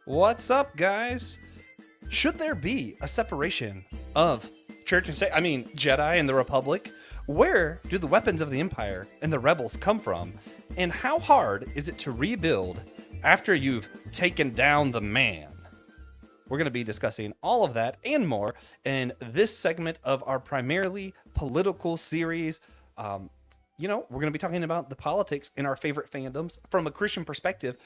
What's up, guys? Should there be a separation of church and state? I mean, Jedi and the Republic? Where do the weapons of the Empire and the rebels come from? And how hard is it to rebuild after you've taken down the man? We're going to be discussing all of that and more in this segment of our primarily political series. We're going to be talking about the politics in our favorite fandoms from a Christian perspective.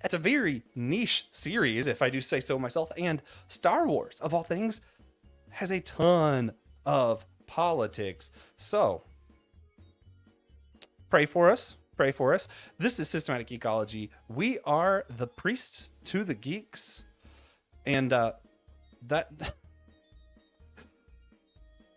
It's a very niche series, if I do say so myself. And Star Wars, of all things, has a ton of politics. So, pray for us. Pray for us. This is Systematic Geekology. We are the priests to the geeks. And that...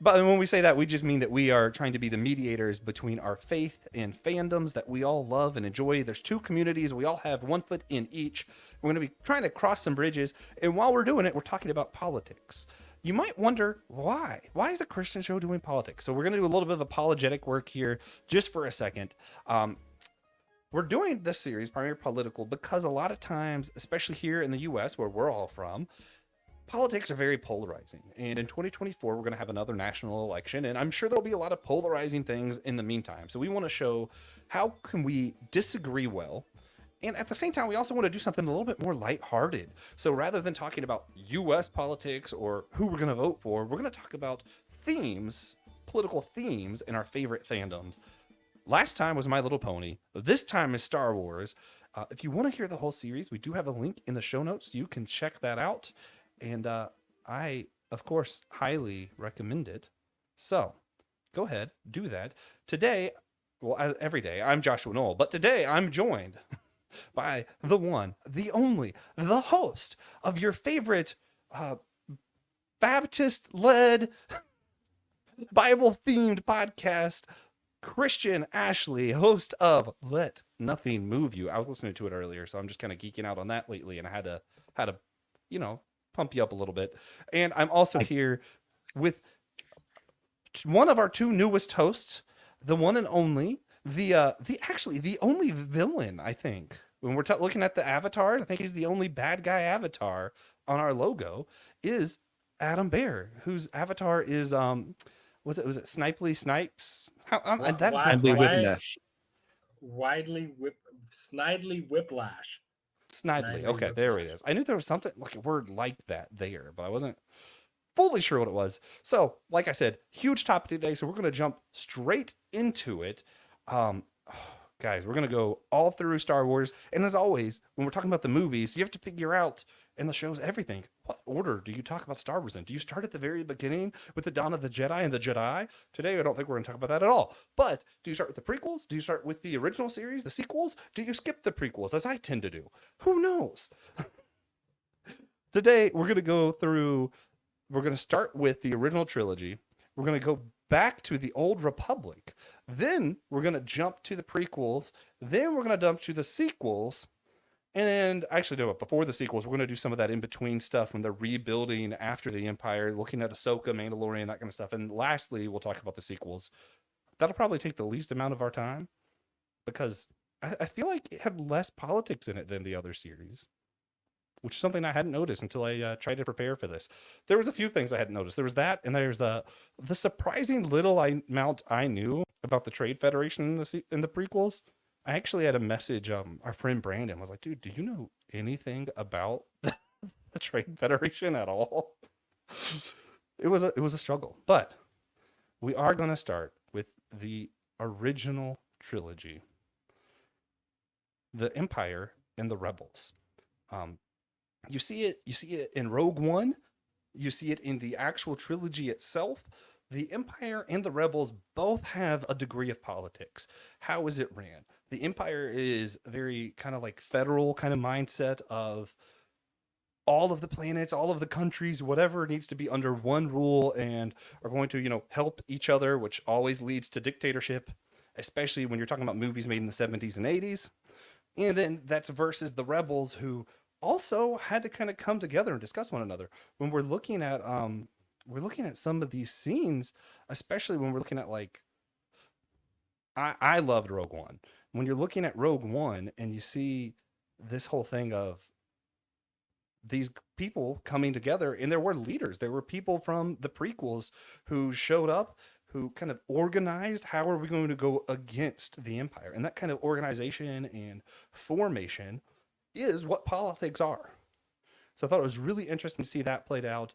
But when we say that, we just mean that we are trying to be the mediators between our faith and fandoms that we all love and enjoy. There's two communities. We all have one foot in each. We're going to be trying to cross some bridges. And while we're doing it, we're talking about politics. You might wonder, why? Why is a Christian show doing politics? So we're going to do a little bit of apologetic work here just for a second. We're doing this series, primarily political, because a lot of times, especially here in the U.S., where we're all from, politics are very polarizing. And in 2024, we're going to have another national election, and I'm sure there'll be a lot of polarizing things in the meantime. So we want to show how can we disagree well, and at the same time, we also want to do something a little bit more lighthearted. So rather than talking about U.S. politics or who we're going to vote for, we're going to talk about themes, political themes in our favorite fandoms. Last time was My Little Pony. This time is Star Wars. If you want to hear the whole series, we do have a link in the show notes. You can check that out. And I, of course, highly recommend it. So go ahead, do that. Today, well, every day, I'm Joshua Noel, but today I'm joined by the one, the only, the host of your favorite Baptist-led, Bible-themed podcast, Christian Ashley, host of Let Nothing Move You. I was listening to it earlier, so I'm just kind of geeking out on that lately, and I had to, pump you up a little bit. And I'm also here with one of our two newest hosts, the one and only, the only villain, I think. When we're looking at the avatars, I think he's the only bad guy avatar on our logo, is Adam Behr, whose avatar is was it Snipely Snipes? That is not right. Snidely Whiplash. Snidely. Okay, there it is. I knew there was something like a word like that there, but I wasn't fully sure what it was. So, like I said, huge topic today, so we're going to jump straight into it. Guys, we're going to go all through Star Wars, and as always, when we're talking about the movies, you have to figure out, and the shows, everything. What order do you talk about Star Wars in? Do you start at the very beginning with the dawn of the Jedi and the Jedi? Today, I don't think we're going to talk about that at all. But do you start with the prequels? Do you start with the original series, the sequels? Do you skip the prequels, as I tend to do? Who knows? Today, we're going to start with the original trilogy. We're going to go back to the Old Republic. Then we're going to jump to the prequels. Then we're going to jump to the sequels. And actually, no, before the sequels, we're going to do some of that in-between stuff when they're rebuilding after the Empire, looking at Ahsoka, Mandalorian, that kind of stuff. And lastly, we'll talk about the sequels. That'll probably take the least amount of our time because I feel like it had less politics in it than the other series, which is something I hadn't noticed until I tried to prepare for this. There was a few things I hadn't noticed. There was that, and there's the surprising little amount I knew about the Trade Federation in the prequels. I actually had a message. Our friend Brandon was like, "Dude, do you know anything about the Trade Federation at all?" It was a struggle, but we are going to start with the original trilogy, the Empire and the Rebels. You see it in Rogue One. You see it in the actual trilogy itself. The Empire and the Rebels both have a degree of politics. How is it ran? The Empire is very kind of like federal kind of mindset of all of the planets, all of the countries, whatever needs to be under one rule and are going to, help each other, which always leads to dictatorship, especially when you're talking about movies made in the 70s and 80s. And then that's versus the Rebels, who also had to kind of come together and discuss one another. When we're looking at some of these scenes, especially when we're looking at I loved Rogue One. When you're looking at Rogue One and you see this whole thing of these people coming together, and there were leaders. There were people from the prequels who showed up, who kind of organized how are we going to go against the empire, and that kind of organization and formation is what politics are. So I thought it was really interesting to see that played out,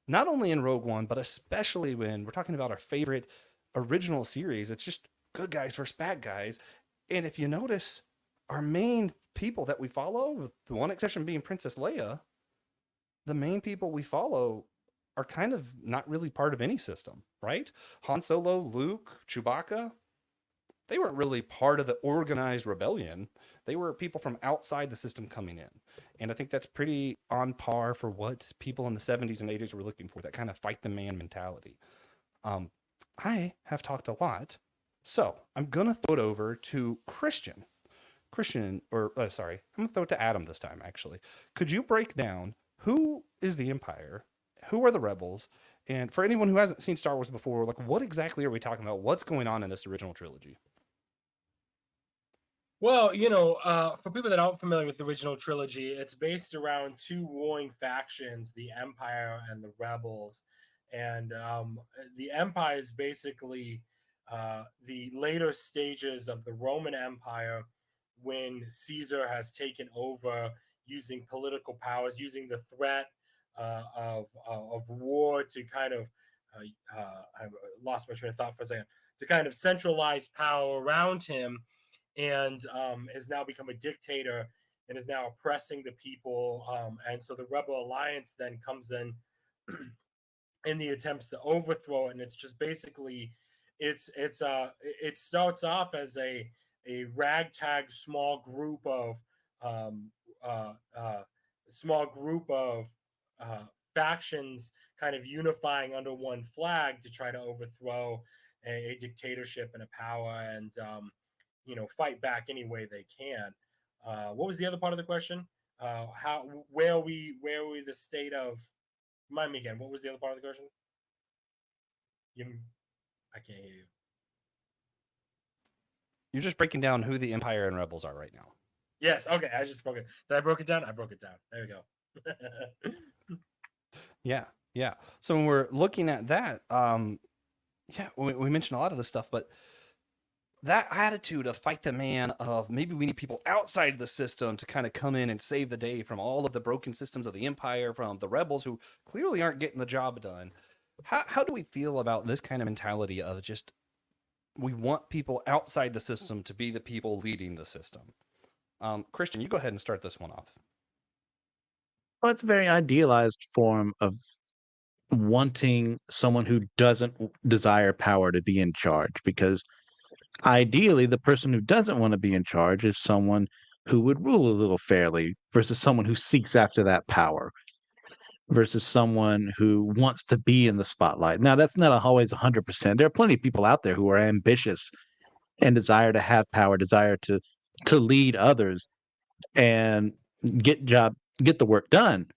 not only in Rogue One, but especially when we're talking about our favorite original series. It's just good guys versus bad guys. And if you notice, our main people that we follow, with the one exception being Princess Leia, the main people we follow are kind of not really part of any system, right? Han Solo, Luke, Chewbacca, they weren't really part of the organized rebellion. They were people from outside the system coming in. And I think that's pretty on par for what people in the 70s and 80s were looking for, that kind of fight the man mentality. Um, I have talked a lot. So I'm going to throw it over to Christian. Christian, or sorry, I'm going to throw it to Adam this time, actually. Could you break down who is the Empire? Who are the rebels? And for anyone who hasn't seen Star Wars before, like, what exactly are we talking about? What's going on in this original trilogy? Well, for people that aren't familiar with the original trilogy, it's based around two warring factions, the Empire and the Rebels. And the Empire is basically the later stages of the Roman Empire when Caesar has taken over using political powers, using the threat of war to kind of, I lost my train of thought for a second, to kind of centralize power around him, and has now become a dictator and is now oppressing the people. And so the Rebel Alliance then comes in the attempts to overthrow it, and it's just basically it starts off as a ragtag um, uh, uh, small group of uh, factions kind of unifying under one flag to try to overthrow a dictatorship and a power, and fight back any way they can. What was the other part of the question? How where are we the state of? Remind me again. What was the other part of the question? You, I can't hear you. You're just breaking down who the Empire and Rebels are right now. Yes. Okay. I just broke it. Did I broke it down? I broke it down. There we go. Yeah, yeah. So when we're looking at that, yeah, we mentioned a lot of this stuff, but that attitude of fight the man, of maybe we need people outside the system to kind of come in and save the day from all of the broken systems of the Empire, from the rebels who clearly aren't getting the job done. How do we feel about this kind of mentality of just we want people outside the system to be the people leading the system? Christian, you go ahead and start this one off. Well, it's a very idealized form of wanting someone who doesn't desire power to be in charge, because ideally the person who doesn't want to be in charge is someone who would rule a little fairly versus someone who seeks after that power versus someone who wants to be in the spotlight. Now, that's not always 100%. There are plenty of people out there who are ambitious and desire to have power, desire to lead others and get the work done.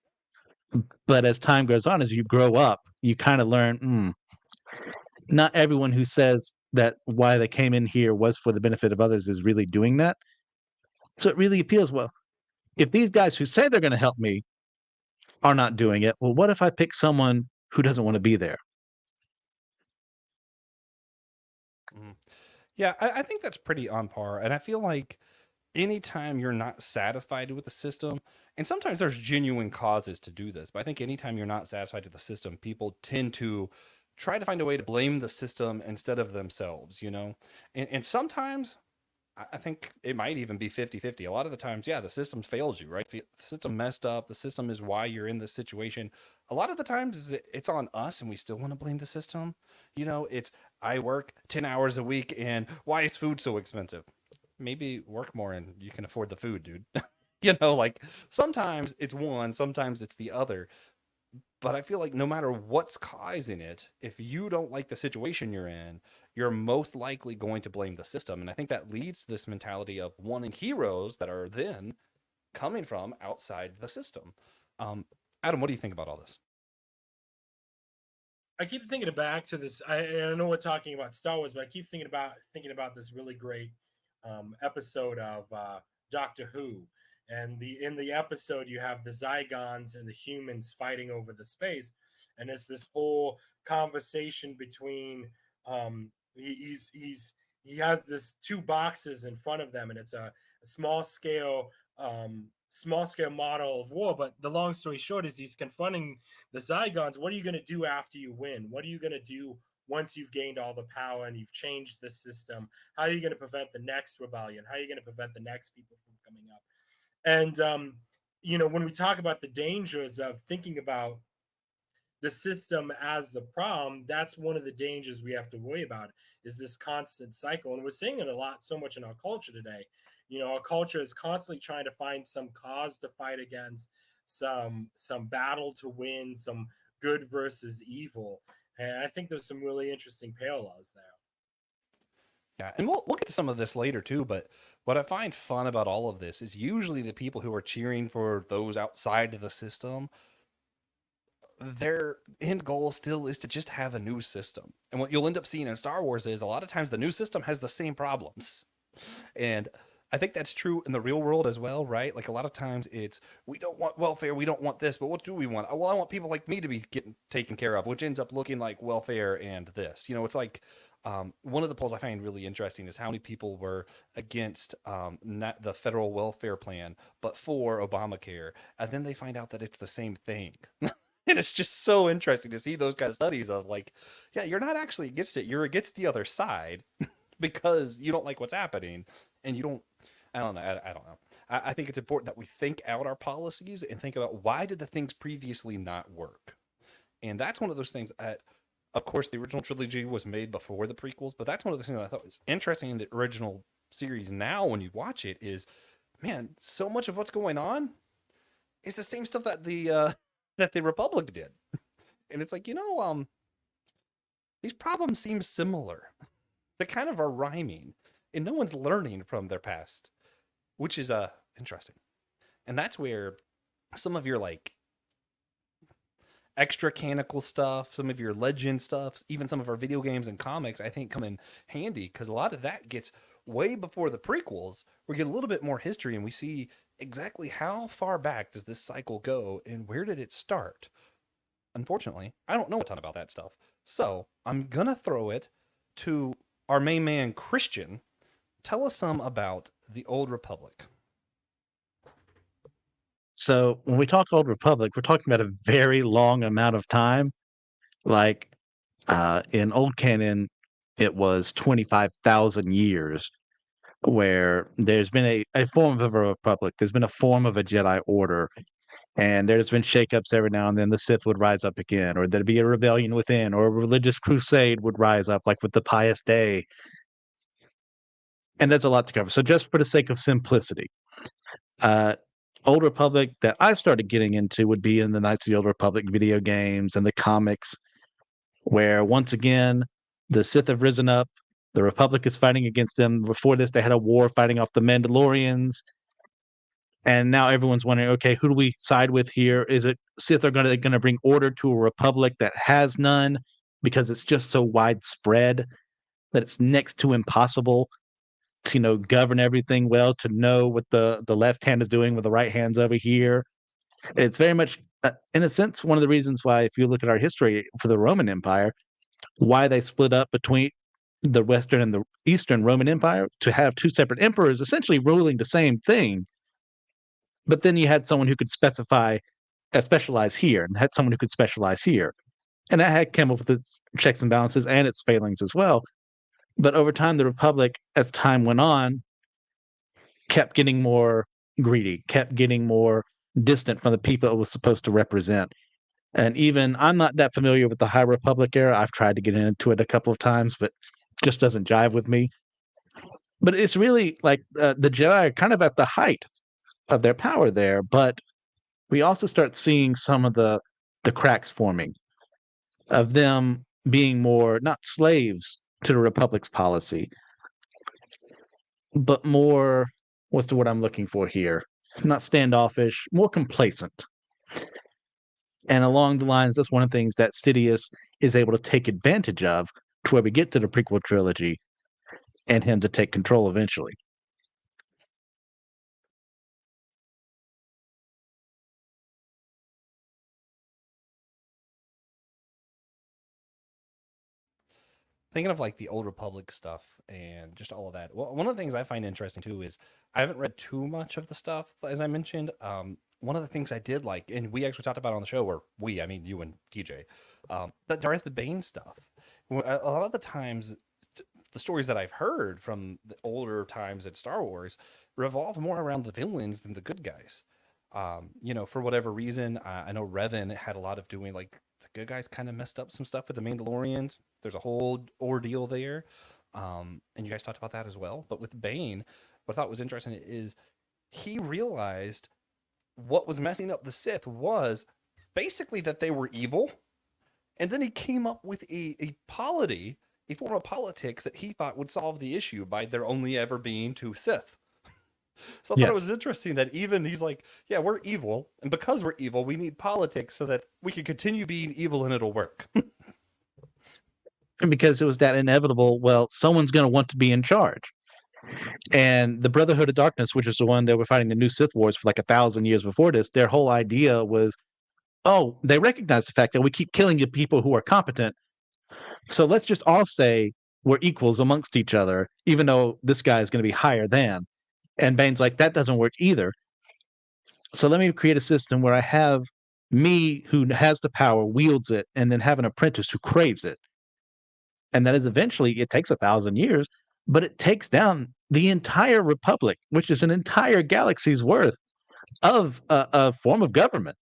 But as time goes on, as you grow up, you kind of learn, not everyone who says that why they came in here was for the benefit of others is really doing that. So it really appeals. Well, if these guys who say they're going to help me are not doing it, well, what if I pick someone who doesn't want to be there? Mhm. Yeah, I think that's pretty on par. And I feel like anytime you're not satisfied with the system, and sometimes there's genuine causes to do this, but I think anytime you're not satisfied with the system, people tend to try to find a way to blame the system instead of themselves, you know? And sometimes I think it might even be 50-50. A lot of the times, yeah, the system fails you, right? The system messed up. The system is why you're in this situation. A lot of the times it's on us and we still want to blame the system. You know, it's I work 10 hours a week and why is food so expensive? Maybe work more and you can afford the food, dude. You know, like sometimes it's one, sometimes it's the other. But I feel like no matter what's causing it, if you don't like the situation you're in, you're most likely going to blame the system. And I think that leads to this mentality of wanting heroes that are then coming from outside the system. Um, Adam, what do you think about all this? I keep thinking back to this. I know we're talking about Star Wars, but I keep thinking about this really great episode of Doctor Who, And in the episode, you have the Zygons and the humans fighting over the space, and it's this whole conversation between he has this two boxes in front of them, and it's a small scale model of war. But the long story short is he's confronting the Zygons. What are you going to do after you win? What are you going to do once you've gained all the power and you've changed the system? How are you going to prevent the next rebellion? How are you going to prevent the next people from coming up? And when we talk about the dangers of thinking about the system as the problem, that's one of the dangers we have to worry about, is this constant cycle. And we're seeing it a lot, so much in our culture today. Our culture is constantly trying to find some cause to fight against, some battle to win, some good versus evil. And I think there's some really interesting parallels there. Yeah, and we'll get to some of this later too, but what I find fun about all of this is usually the people who are cheering for those outside of the system, their end goal still is to just have a new system. And what you'll end up seeing in Star Wars is a lot of times the new system has the same problems. And I think that's true in the real world as well, right? Like a lot of times it's, we don't want welfare, we don't want this, but what do we want? Well, I want people like me to be getting taken care of, which ends up looking like welfare and this. It's like one of the polls I find really interesting is how many people were against not the federal welfare plan, but for Obamacare, and then they find out that it's the same thing. And it's just so interesting to see those kind of studies of like, yeah, you're not actually against it, you're against the other side because you don't like what's happening, and you don't. I don't know. I don't know. I think it's important that we think out our policies and think about why did the things previously not work. And that's one of those things that, of course, the original trilogy was made before the prequels, but that's one of the things that I thought was interesting in the original series. Now, when you watch it, is man, so much of what's going on is the same stuff that the Republic did, and it's like these problems seem similar. They kind of are rhyming, and no one's learning from their past, which is interesting. And that's where some of your like extra canonical stuff, some of your legend stuff, even some of our video games and comics, I think come in handy because a lot of that gets way before the prequels. We get a little bit more history and we see exactly how far back does this cycle go and where did it start. Unfortunately, I don't know a ton about that stuff. So I'm gonna throw it to our main man, Christian. Tell us some about the Old Republic. So when we talk Old Republic, we're talking about a very long amount of time. Like in Old Canon, it was 25,000 years where there's been a form of a republic. There's been a form of a Jedi Order, and there's been shakeups every now and then. The Sith would rise up again, or there'd be a rebellion within, or a religious crusade would rise up, like with the Pious Day. And there's a lot to cover. So just for the sake of simplicity, uh, Old Republic that I started getting into would be in the Knights of the Old Republic video games and the comics, where once again the Sith have risen up. The Republic is fighting against them. Before this, they had a war fighting off the Mandalorians. And now everyone's wondering, okay, who do we side with here? Is it Sith are going to bring order to a republic that has none because it's just so widespread that it's next to impossible to govern everything well, to know what the left hand is doing with the right hand's over here. It's very much, in a sense, one of the reasons why, if you look at our history for the Roman Empire, why they split up between the Western and the Eastern Roman Empire to have two separate emperors essentially ruling the same thing. But then you had someone who could specialize here, and had someone who could specialize here. And that had come up with its checks and balances and its failings as well. But over time, the Republic, as time went on, kept getting more greedy, kept getting more distant from the people it was supposed to represent. And even I'm not that familiar with the High Republic era. I've tried to get into it a couple of times, but just doesn't jive with me. But it's really like the Jedi are kind of at the height of their power there, but we also start seeing some of the cracks forming of them being more not slaves to the Republic's policy, but more what's the word I'm looking for here? Not standoffish, more complacent. And along the lines, that's one of the things that Sidious is able to take advantage of to where we get to the prequel trilogy and him to take control eventually. thinking of like the old Republic stuff and just all of that. Well, one of the things I find interesting too is I haven't read too much of the stuff as I mentioned. One of the things I did like, and we actually talked about on the show, where I mean you and TJ, the Darth Bane stuff. A lot of the times, the stories that I've heard from the older times at Star Wars revolve more around the villains than the good guys. For whatever reason, I know Revan had a lot of doing like the good guys kind of messed up some stuff with the Mandalorians. There's a whole ordeal there. And you guys talked about that as well. But with Bane, what I thought was interesting is he realized what was messing up the Sith was basically that they were evil. And then he came up with a polity, a form of politics that he thought would solve the issue by there only ever being two Sith. So I thought it Yes. was interesting that even he's like, yeah, we're evil. And because we're evil, we need politics so that we can continue being evil and it'll work. And because it was that inevitable, well, someone's going to want to be in charge. And the Brotherhood of Darkness, which is the one that were fighting the new Sith Wars for like 1,000 years before this, their whole idea was, oh, they recognize the fact that we keep killing the people who are competent. So let's just all say we're equals amongst each other, even though this guy is going to be higher than. And Bane's like, that doesn't work either. So let me create a system where I have me who has the power, wields it, and then have an apprentice who craves it. And that is eventually, it takes 1,000 years, but it takes down the entire republic, which is an entire galaxy's worth of a form of government.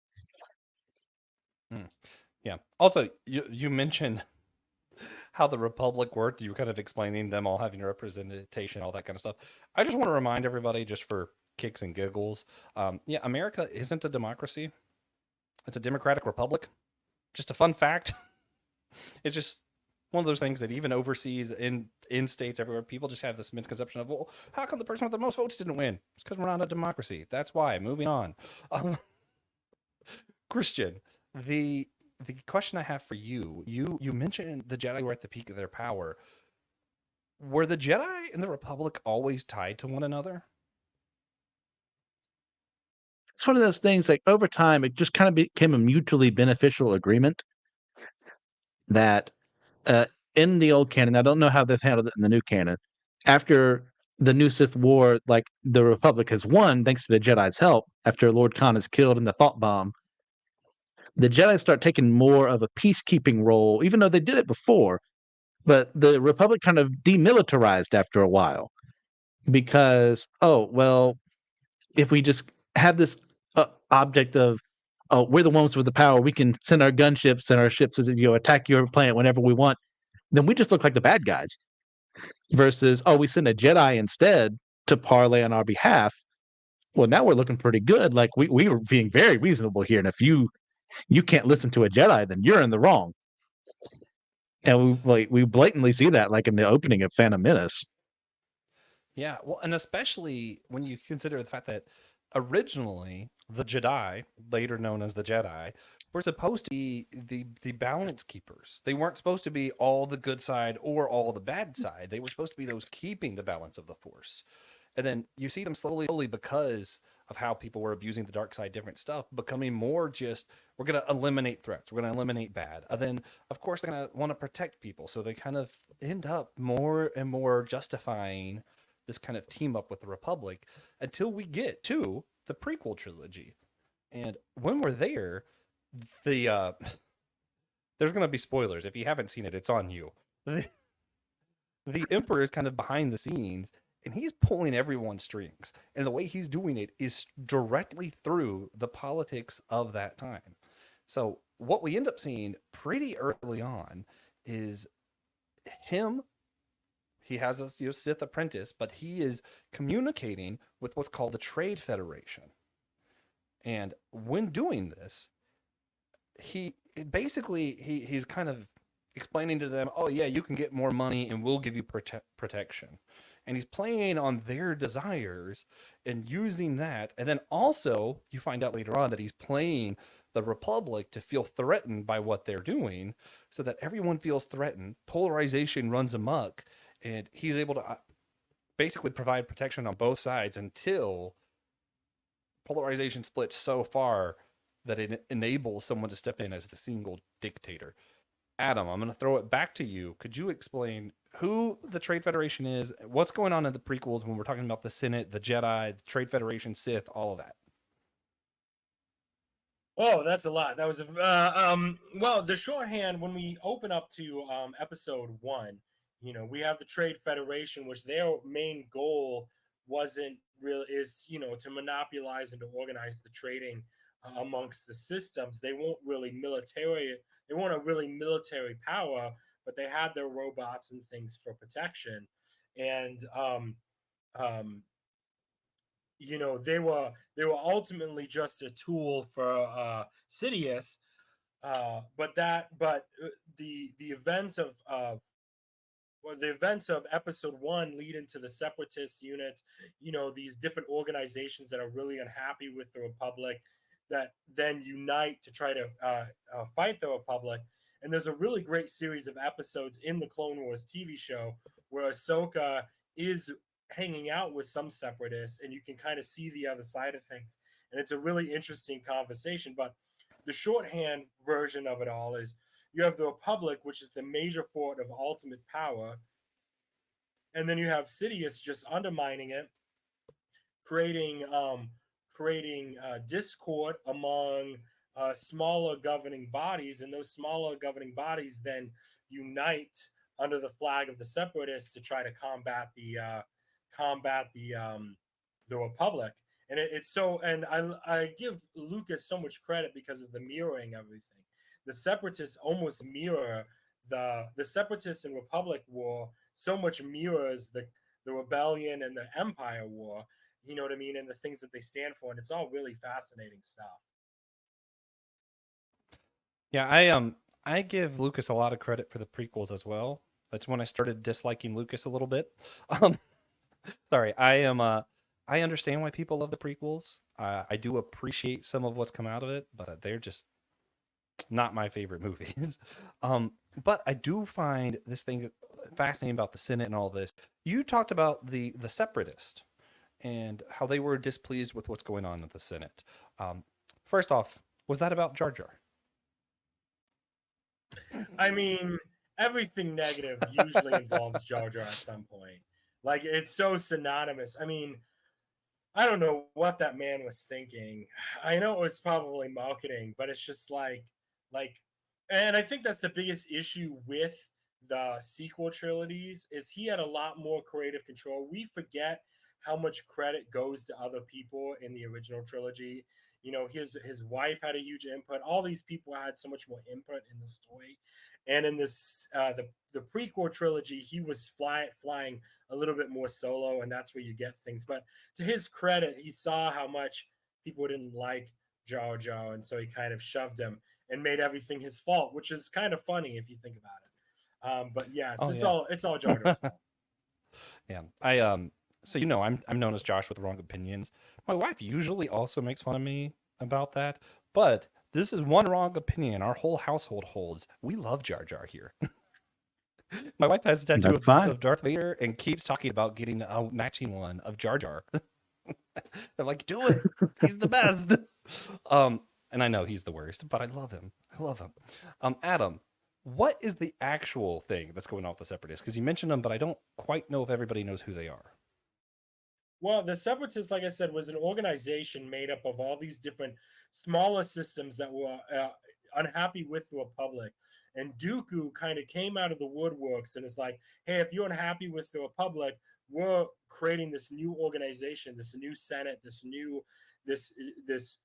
Hmm. Yeah. Also, you mentioned how the Republic worked. You were kind of explaining them all having representation, all that kind of stuff. I just want to remind everybody, just for kicks and giggles, yeah, America isn't a democracy. It's a democratic republic. Just a fun fact. It's just one of those things that even overseas, in states everywhere, people just have this misconception of, well, how come the person with the most votes didn't win? It's because we're not a democracy. That's why. Moving on. Um, Christian, the question I have for you, you mentioned the Jedi were at the peak of their power. Were the Jedi and the Republic always tied to one another? It's one of those things like over time, it just kind of became a mutually beneficial agreement that uh, in the old canon, I don't know how they've handled it in the new canon. After the new Sith War, like the Republic has won thanks to the Jedi's help. After Lord Khan is killed in the thought bomb, the Jedi start taking more of a peacekeeping role, even though they did it before. But the Republic kind of demilitarized after a while because, oh, well, if we just have this object of, oh, we're the ones with the power, we can send our gunships and our ships to attack your planet whenever we want, then we just look like the bad guys. Versus, oh, we send a Jedi instead to parlay on our behalf. Well, now we're looking pretty good. Like we were being very reasonable here, and if you can't listen to a Jedi, then you're in the wrong. And we blatantly see that like in the opening of Phantom Menace. Yeah, well, and especially when you consider the fact that originally the Jedi, later known as the Jedi, were supposed to be the balance keepers. They weren't supposed to be all the good side or all the bad side. They were supposed to be those keeping the balance of the Force. And then you see them slowly because of how people were abusing the dark side, different stuff, becoming more just, we're going to eliminate threats, we're going to eliminate bad. And then, of course, they're going to want to protect people. So they kind of end up more and more justifying this kind of team up with the Republic until we get to the prequel trilogy. And when we're there, the there's going to be spoilers. If you haven't seen it, it's on you. The Emperor is kind of behind the scenes and he's pulling everyone's strings. And the way he's doing it is directly through the politics of that time. So, what we end up seeing pretty early on is him. He has a Sith apprentice, but he is communicating with what's called the Trade Federation. And when doing this, he basically he's kind of explaining to them, oh yeah, you can get more money and we'll give you protection. And he's playing on their desires and using that. And then also you find out later on that he's playing the Republic to feel threatened by what they're doing, so that everyone feels threatened. Polarization runs amok, and he's able to basically provide protection on both sides until polarization splits so far that it enables someone to step in as the single dictator. Adam, I'm going to throw it back to you. Could you explain who the Trade Federation is? What's going on in the prequels when we're talking about the Senate, the Jedi, the Trade Federation, Sith, all of that? Oh, that's a lot. That was well, the shorthand when we open up to episode 1, we have the Trade Federation, which their main goal wasn't real is, to monopolize and to organize the trading amongst the systems. They weren't a really military power, but they had their robots and things for protection. And um they were ultimately just a tool for Sidious, but the events of well, the events of episode 1 lead into the separatist units, these different organizations that are really unhappy with the Republic, that then unite to try to fight the Republic. And there's a really great series of episodes in the Clone Wars TV show where Ahsoka is hanging out with some separatists, and you can kind of see the other side of things. And it's a really interesting conversation. But the shorthand version of it all is you have the Republic, which is the major fort of ultimate power, and then you have Sidious just undermining it, creating discord among smaller governing bodies, and those smaller governing bodies then unite under the flag of the separatists to try to combat the Republic. And it's so, and I give Lucas so much credit because of the mirroring of everything. The separatists almost mirror the separatists and Republic war so much mirrors the rebellion and the Empire war. You know what I mean, and the things that they stand for, and it's all really fascinating stuff. Yeah, I give Lucas a lot of credit for the prequels as well. That's when I started disliking Lucas a little bit. Um, sorry, I understand why people love the prequels. I do appreciate some of what's come out of it, but they're just not my favorite movies. But I do find this thing fascinating about the Senate and all this. You talked about the separatist and how they were displeased with what's going on at the Senate. Um, First off, was that about Jar Jar? I mean, everything negative usually involves Jar Jar at some point. Like, it's so synonymous. I mean, I don't know what that man was thinking. I know it was probably marketing, but it's just like, and I think that's the biggest issue with the sequel trilogies is he had a lot more creative control. We forget how much credit goes to other people in the original trilogy. His wife had a huge input. All these people had so much more input in the story, and in this the prequel trilogy, he was flying a little bit more solo, and that's where you get things. But to his credit, he saw how much people didn't like Jar Jar, and so he kind of shoved him and made everything his fault, which is kind of funny if you think about it. But yes, Oh it's yeah, all Jar Jar's fault. yeah. So I'm known as Josh with wrong opinions. My wife usually also makes fun of me about that, but this is one wrong opinion our whole household holds. We love Jar Jar here. My wife has a tattoo That's fine. of Darth Vader and keeps talking about getting a matching one of Jar Jar. I'm like, do it. He's the best. Um, and I know he's the worst, but I love him. I love him. Adam, what is the actual thing that's going on with the Separatists? Because you mentioned them, but I don't quite know if everybody knows who they are. Well, the Separatists, like I said, was an organization made up of all these different smaller systems that were unhappy with the Republic. And Dooku kind of came out of the woodworks and is like, hey, if you're unhappy with the Republic, we're creating this new organization, this new Senate, this this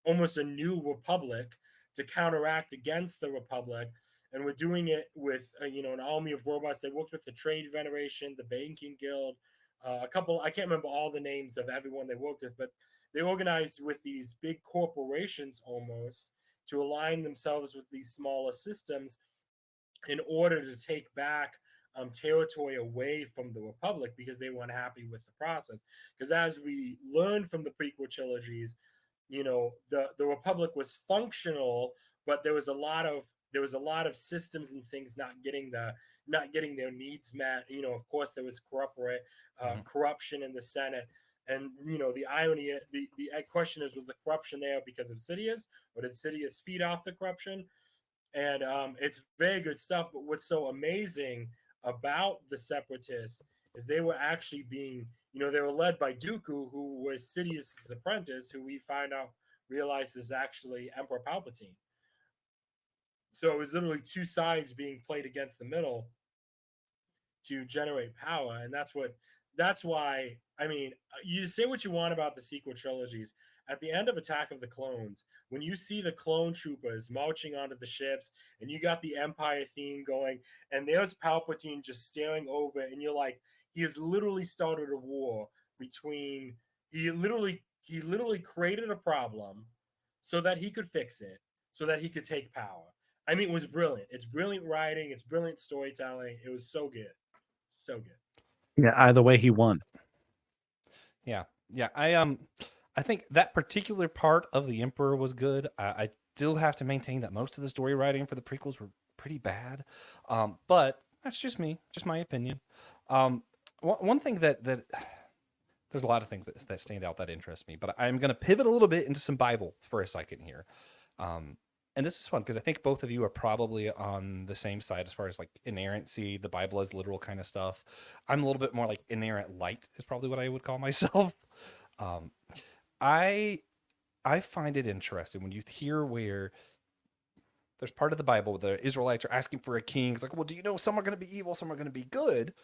almost a new republic to counteract against the Republic. And we're doing it with an army of robots. They worked with the Trade Federation, the Banking Guild, a couple. I can't remember all the names of everyone they worked with, but they organized with these big corporations almost to align themselves with these smaller systems in order to take back territory away from the Republic because they weren't happy with the process. Because as we learned from the prequel trilogies, the Republic was functional, but there was a lot of systems and things not getting their needs met. Of course, there was Mhm. corruption in the Senate. And the irony, the question is, was the corruption there because of Sidious, or did Sidious feed off the corruption? And it's very good stuff. But what's so amazing about the separatists is they were actually being, they were led by Dooku, who was Sidious's apprentice, who we find out realized is actually Emperor Palpatine. So it was literally two sides being played against the middle to generate power, and that's why, I mean, you say what you want about the sequel trilogies. At the end of Attack of the Clones, when you see the clone troopers marching onto the ships and you got the Empire theme going, and there's Palpatine just staring over, and you're like, he has literally started a war between, he literally created a problem so that he could fix it, so that he could take power. I mean, it was brilliant. It's brilliant writing, it's brilliant storytelling. It was so good. So good. Yeah, either way, he won. Yeah, yeah. I think that particular part of the Emperor was good. I still have to maintain that most of the story writing for the prequels were pretty bad, but that's just me, just my opinion. One thing that there's a lot of things that stand out that interest me, but I'm going to pivot a little bit into some Bible for a second here. Um, and this is fun because I think both of you are probably on the same side as far as like inerrancy, the Bible as literal kind of stuff. I'm a little bit more like inerrant light is probably what I would call myself. Um, I I find it interesting when you hear where there's part of the Bible where the Israelites are asking for a king. It's like, well, do you know some are going to be evil, some are going to be good?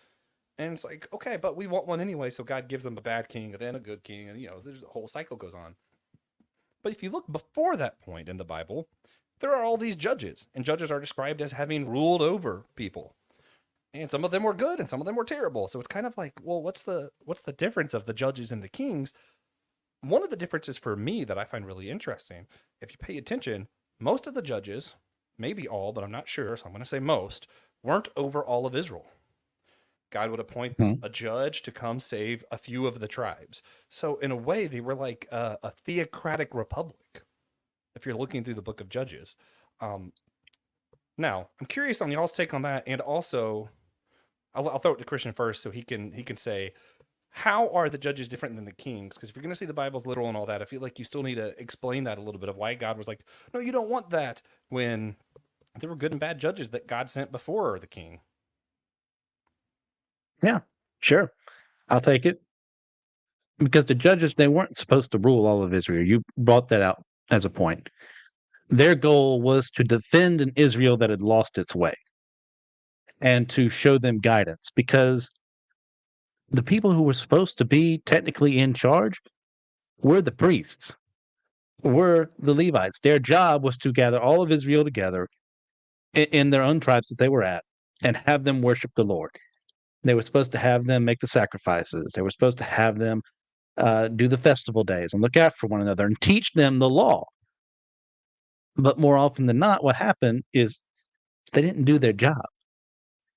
And it's like, okay, but we want one anyway. So God gives them a bad king and then a good king. And, there's a whole cycle goes on. But if you look before that point in the Bible, there are all these judges, and judges are described as having ruled over people. And some of them were good and some of them were terrible. So it's kind of like, well, what's the difference of the judges and the kings? One of the differences for me that I find really interesting, if you pay attention, most of the judges, maybe all, but I'm not sure, so I'm going to say most, weren't over all of Israel. God would appoint Mhm. a judge to come save a few of the tribes. So in a way, they were like a theocratic republic. If you're looking through the book of Judges, um, now I'm curious on y'all's take on that, and also I'll throw it to Christian first, so he can say how are the judges different than the kings? Because if you're going to see the Bible's literal and all that, I feel like you still need to explain that a little bit of why God was like, no, you don't want that when there were good and bad judges that God sent before the king. Yeah, sure. I'll take it because the judges, they weren't supposed to rule all of Israel. You brought that out as a point. Their goal was to defend an Israel that had lost its way and to show them guidance because the people who were supposed to be technically in charge were the priests, were the Levites. Their job was to gather all of Israel together in their own tribes that they were at and have them worship the Lord. They were supposed to have them make the sacrifices. They were supposed to have them do the festival days and look after one another and teach them the law. But more often than not, what happened is they didn't do their job.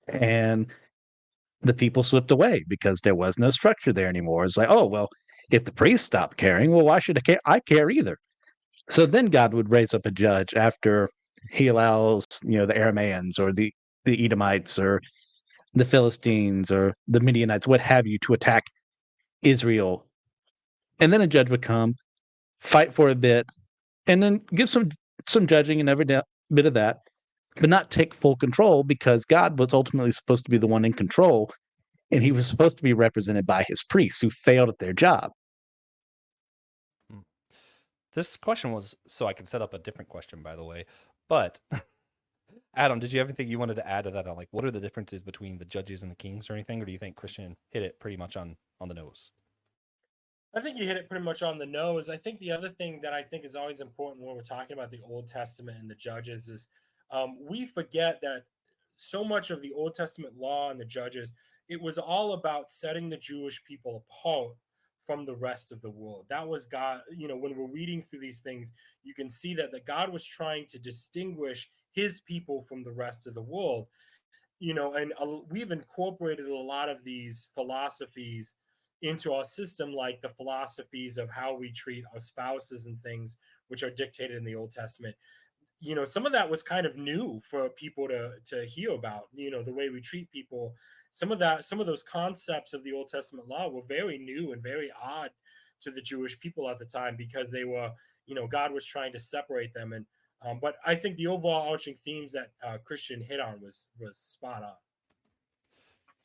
And the people slipped away because there was no structure there anymore. It's like, oh, well, if the priests stopped caring, well, why should I care? I care either. So then God would raise up a judge after he allows, the Aramaeans or the Edomites or the Philistines or the Midianites, what have you, to attack Israel. And then a judge would come, fight for a bit, and then give some judging and every bit of that, but not take full control because God was ultimately supposed to be the one in control, and he was supposed to be represented by his priests who failed at their job. This question was so I can set up a different question, by the way. But Adam, did you have anything you wanted to add to that? On like, what are the differences between the judges and the kings, or anything, or do you think Christian hit it pretty much on the nose? I think you hit it pretty much on the nose. I think the other thing that I think is always important when we're talking about the Old Testament and the Judges is we forget that so much of the Old Testament law and the Judges, it was all about setting the Jewish people apart from the rest of the world. That was God. When we're reading through these things, you can see that God was trying to distinguish his people from the rest of the world. And we've incorporated a lot of these philosophies into our system, like the philosophies of how we treat our spouses and things, which are dictated in the Old Testament. Some of that was kind of new for people to hear about. The way we treat people. Some of those concepts of the Old Testament law were very new and very odd to the Jewish people at the time because they were, God was trying to separate them. And But I think the overall arching themes that Christian hit on was spot on.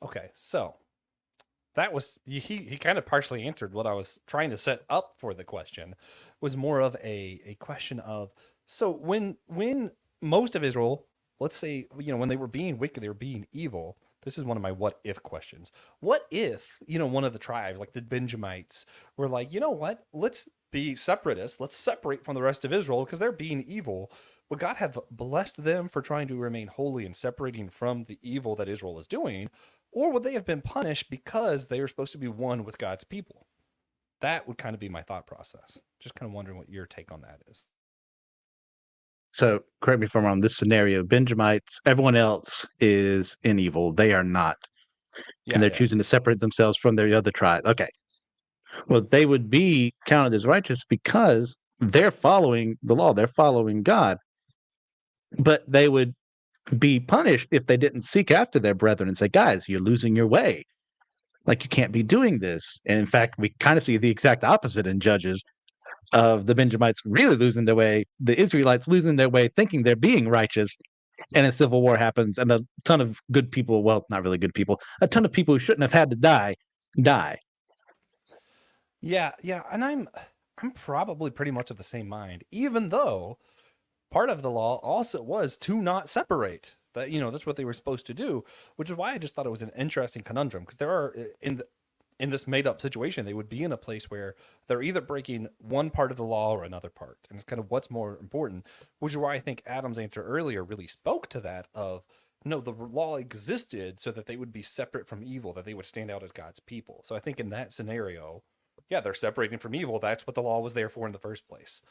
Okay, so that was he kind of partially answered what I was trying to set up for the question. Was more of a question of, so when most of Israel, let's say, when they were being wicked, they were being evil. This is one of my what if questions. What if, one of the tribes, like the Benjamites, were like, you know what? Let's be separatists. Let's separate from the rest of Israel because they're being evil. Would God have blessed them for trying to remain holy and separating from the evil that Israel is doing? Or would they have been punished because they were supposed to be one with God's people? That would kind of be my thought process. Just kind of wondering what your take on that is. So correct me if I'm wrong. This scenario, Benjamites, everyone else is in evil. They are not, and Yeah, they're yeah. choosing to separate themselves from their other tribe. Okay, well, they would be counted as righteous because they're following the law. They're following God, but they would be punished if they didn't seek after their brethren and say, "Guys, you're losing your way. Like you can't be doing this." And in fact, we kind of see the exact opposite in Judges of the Benjamites really losing their way, the Israelites losing their way, thinking they're being righteous, and a civil war happens, and a ton of good people, well, not really good people, a ton of people who shouldn't have had to die. Yeah, yeah, and I'm probably pretty much of the same mind, even though part of the law also was to not separate. That, that's what they were supposed to do, which is why I just thought it was an interesting conundrum, because there are in this made up situation, they would be in a place where they're either breaking one part of the law or another part. And it's kind of what's more important, which is why I think Adam's answer earlier really spoke to that of, no, the law existed so that they would be separate from evil, that they would stand out as God's people. So I think in that scenario, yeah, they're separating from evil. That's what the law was there for in the first place.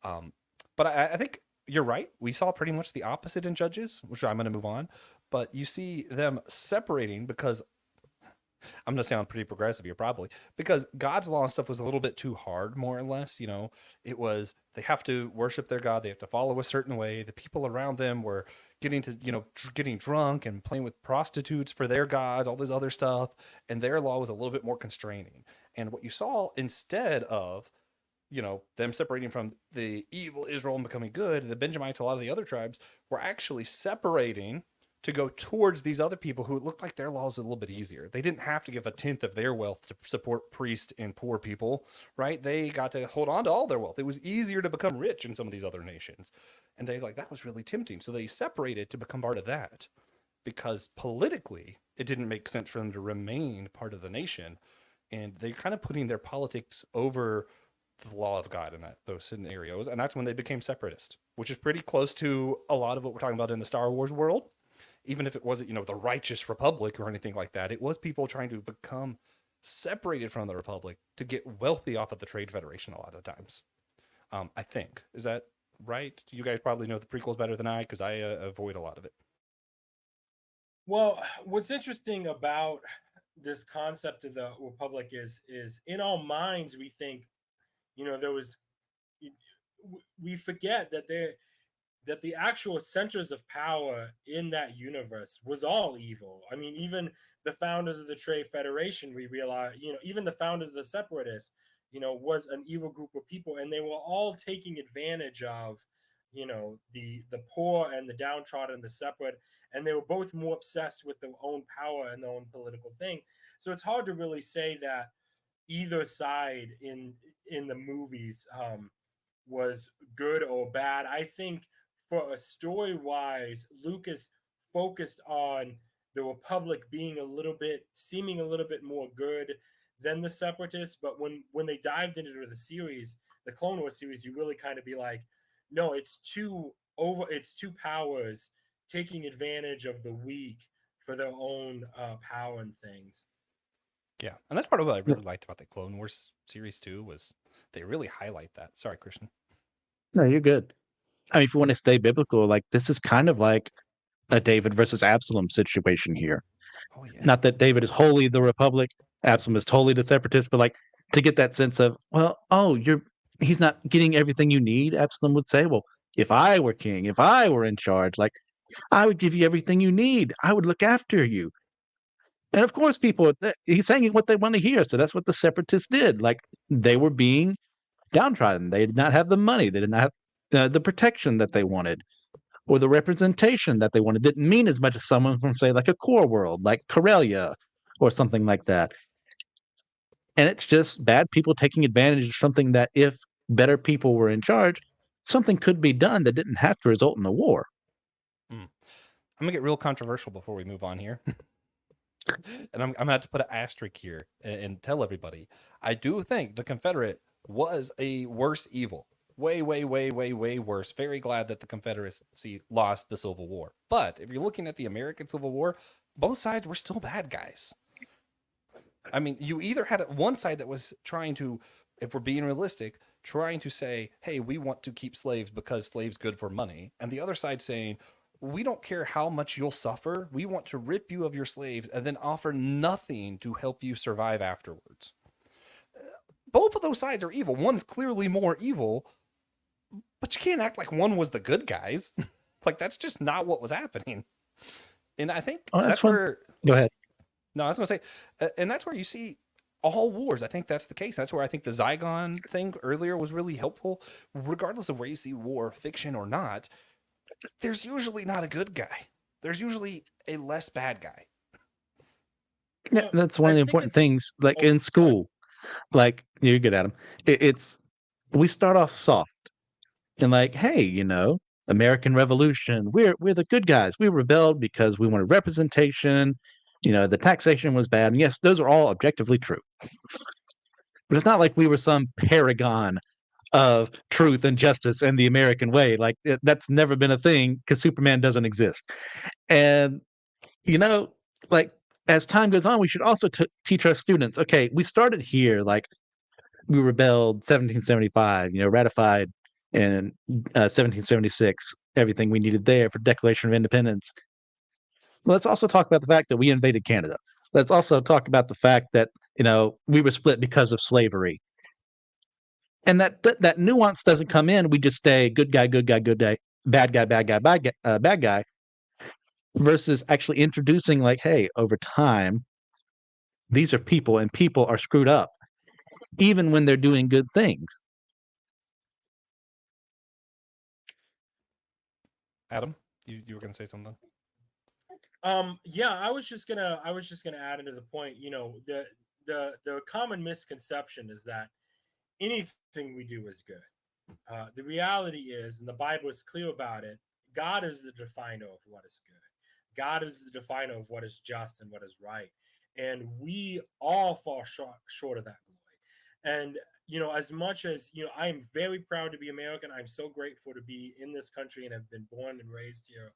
But I think you're right. We saw pretty much the opposite in Judges, which I'm going to move on. But you see them separating because I'm gonna sound pretty progressive here, probably, because God's law and stuff was a little bit too hard, more or less. It was they have to worship their God, they have to follow a certain way. The people around them were getting to, getting drunk and playing with prostitutes for their gods, all this other stuff, and their law was a little bit more constraining. And what you saw instead of, them separating from the evil Israel and becoming good, the Benjamites, a lot of the other tribes, were actually separating to go towards these other people who it looked like their laws were a little bit easier. They didn't have to give a tenth of their wealth to support priests and poor people, right? They got to hold on to all their wealth. It was easier to become rich in some of these other nations. And that was really tempting. So they separated to become part of that because politically it didn't make sense for them to remain part of the nation. And they're kind of putting their politics over the law of God in those scenarios. And that's when they became separatist, which is pretty close to a lot of what we're talking about in the Star Wars world. Even if it wasn't, the righteous republic or anything like that, it was people trying to become separated from the republic to get wealthy off of the Trade Federation a lot of times. I think. Is that right? You guys probably know the prequels better than I, because I avoid a lot of it. Well, what's interesting about this concept of the republic is in our minds we think, there was, we forget that the actual centers of power in that universe was all evil. I mean, even the founders of the Trade Federation, we realize, even the founders of the Separatists, was an evil group of people, and they were all taking advantage of, the poor and the downtrodden, the separate, and they were both more obsessed with their own power and their own political thing. So it's hard to really say that either side in the movies was good or bad. I think for a story wise, Lucas focused on the Republic being seeming a little bit more good than the Separatists. But when they dived into the series, the Clone Wars series, you really kind of be like, no, it's two powers taking advantage of the weak for their own power and things. Yeah, and that's part of what I really liked about the Clone Wars series too, was they really highlight that. Sorry, Christian. No, you're good. I mean, if you want to stay biblical, like this is kind of like a David versus Absalom situation here. Oh yeah, Not that David is wholly the Republic, Absalom is totally the Separatist, but like to get that sense of, well, oh, he's not getting everything you need. Absalom would say, well, if I were king, if I were in charge, like I would give you everything you need. I would look after you. And of course, he's saying what they want to hear. So that's what the Separatists did. Like they were being downtrodden. They did not have the money. They did not have the protection that they wanted or the representation that they wanted didn't mean as much as someone from, say, like a core world, like Corellia or something like that. And it's just bad people taking advantage of something that if better people were in charge, something could be done that didn't have to result in a war. I'm gonna get real controversial before we move on here. And I'm gonna have to put an asterisk here and tell everybody. I do think the Confederate was a worse evil. Way, way, way, way, way worse. Very glad that the Confederacy lost the Civil War. But if you're looking at the American Civil War, both sides were still bad guys. I mean, you either had one side that was trying to, if we're being realistic, trying to say, hey, we want to keep slaves because slaves good for money. And the other side saying, we don't care how much you'll suffer. We want to rip you of your slaves and then offer nothing to help you survive afterwards. Both of those sides are evil. One's clearly more evil, but you can't act like one was the good guys. Like, that's just not what was happening. And I think Oh, that's one. where. Go ahead. No, I was going to say, and that's where you see all wars. I think that's the case. That's where I think the Zygon thing earlier was really helpful. Regardless of where you see war, fiction or not, there's usually not a good guy. There's usually a less bad guy. Yeah, that's one of the important things. Like in school, like you're good, Adam. It's we start off soft and like, hey, American Revolution. We're the good guys. We rebelled because we wanted representation. The taxation was bad. And yes, those are all objectively true. But it's not like we were some paragon of truth and justice and the American way. Like that's never been a thing because Superman doesn't exist. And like as time goes on, we should also teach our students. Okay, we started here. Like we rebelled 1775. Ratified in 1776. Everything we needed there for Declaration of Independence. Let's also talk about the fact that we invaded Canada. Let's also talk about the fact that we were split because of slavery, and that nuance doesn't come in. We just stay good guy, good guy, good guy, bad guy, bad guy, bad guy, versus actually introducing like, hey, over time, these are people, and people are screwed up, even when they're doing good things. Adam, you were going to say something? Yeah, I was just gonna add into the point. The common misconception is that anything we do is good. The reality is, and the Bible is clear about it, God is the definer of what is good. God is the definer of what is just and what is right. And we all fall short of that glory. And, as much as, I am very proud to be American, I'm so grateful to be in this country and have been born and raised here.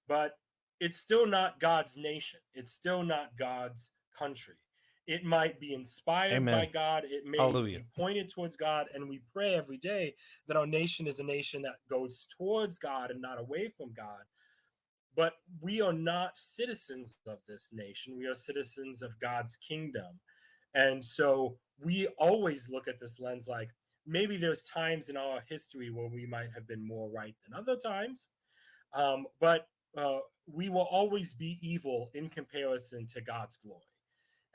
But it's still not God's nation. It's still not God's country. It might be inspired by God. It may Hallelujah. be pointed towards God. And we pray every day that our nation is a nation that goes towards God and not away from God. But we are not citizens of this nation. We are citizens of God's kingdom. And so we always look at this lens like maybe there's times in our history where we might have been more right than other times. But we will always be evil in comparison to God's glory.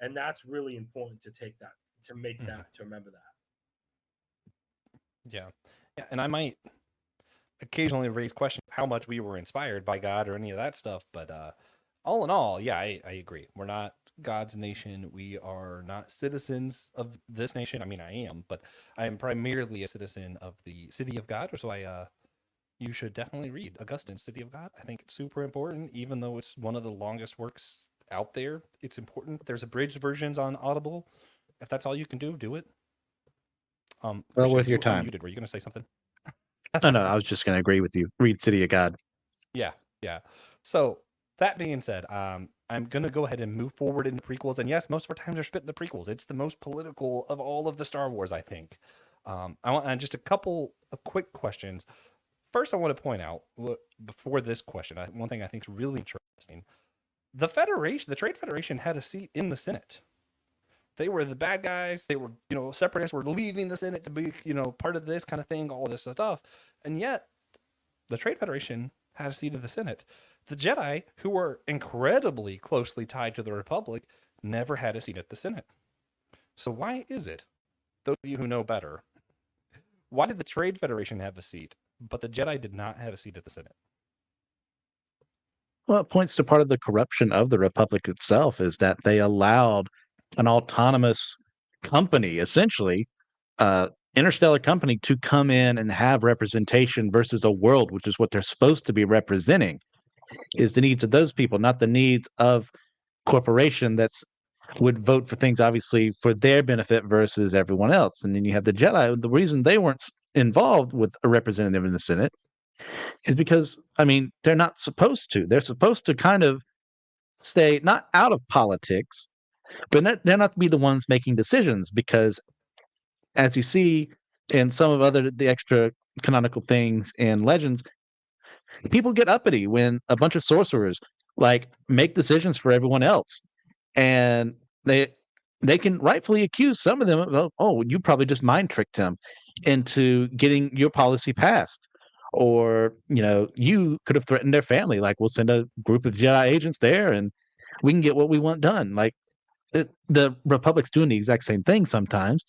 And that's really important to take that, to make that, to remember that. Yeah. And I might occasionally raise questions how much we were inspired by God or any of that stuff. But all in all, yeah, I agree. We're not God's nation. We are not citizens of this nation. I mean, I am, but I am primarily a citizen of the city of God. So you should definitely read Augustine's City of God. I think it's super important, even though it's one of the longest works out there. It's important. There's abridged versions on Audible. If that's all you can do it. Well, Christian, with your you were time. unmuted. Were you going to say something? Oh, no, I was just going to agree with you. Read City of God. Yeah. So that being said, I'm going to go ahead and move forward in the prequels. And yes, most of our times are spent in the prequels. It's the most political of all of the Star Wars, I think. I want just a couple of quick questions. First, I want to point out before this question, one thing I think is really interesting. The Trade Federation had a seat in the Senate. They were the bad guys. They were, separatists were leaving the Senate to be, part of this kind of thing, all this stuff. And yet, the Trade Federation had a seat in the Senate. The Jedi, who were incredibly closely tied to the Republic, never had a seat at the Senate. So why is it, those of you who know better, Why did the Trade Federation have a seat, but the Jedi did not have a seat at the Senate? Well, it points to part of the corruption of the Republic itself is that they allowed an autonomous company, essentially, interstellar company, to come in and have representation versus a world, which is what they're supposed to be representing, is the needs of those people, not the needs of corporation that's would vote for things obviously for their benefit versus everyone else. And then you have the Jedi. The reason they weren't involved with a representative in the Senate is because, I mean, they're not supposed to. They're supposed to kind of stay not out of politics, but they're not to be the ones making decisions because, as you see in some of other the extra canonical things in Legends, people get uppity when a bunch of sorcerers like make decisions for everyone else, and they they can rightfully accuse some of them of, oh, you probably just mind tricked him into getting your policy passed, or you could have threatened their family. Like, we'll send a group of Jedi agents there, and we can get what we want done. Like, the Republic's doing the exact same thing sometimes,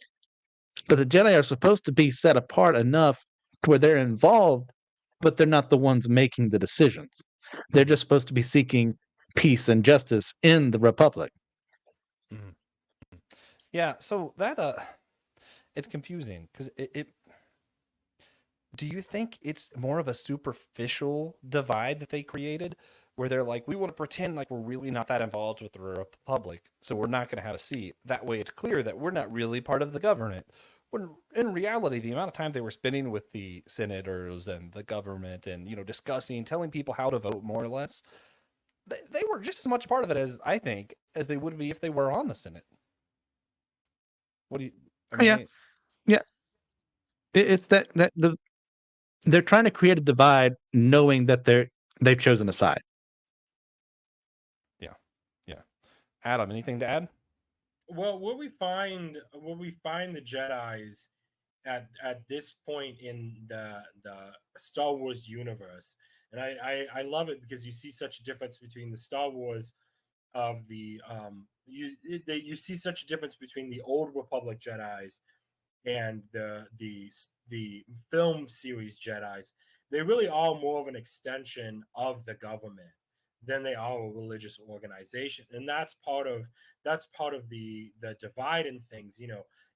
but the Jedi are supposed to be set apart enough to where they're involved, but they're not the ones making the decisions. They're just supposed to be seeking peace and justice in the Republic. Mhm. Yeah, so that it's confusing because it. Do you think it's more of a superficial divide that they created, where they're like, we want to pretend like we're really not that involved with the Republic, so we're not going to have a seat. That way, it's clear that we're not really part of the government. When in reality, the amount of time they were spending with the senators and the government, and discussing, telling people how to vote, more or less, they were just as much a part of it as I think as they would be if they were on the Senate. What do you? I Oh, mean, yeah, yeah. It's that they're trying to create a divide, knowing that they've chosen a side. yeah, yeah. Adam, anything to add? Well, what we find the Jedi's at this point in the Star Wars universe, and I love it because you see such a difference between the Star Wars of the you see such a difference between the old Republic Jedi's and the film series Jedi's. They really are more of an extension of the government than they are a religious organization, and that's part of the divide in things.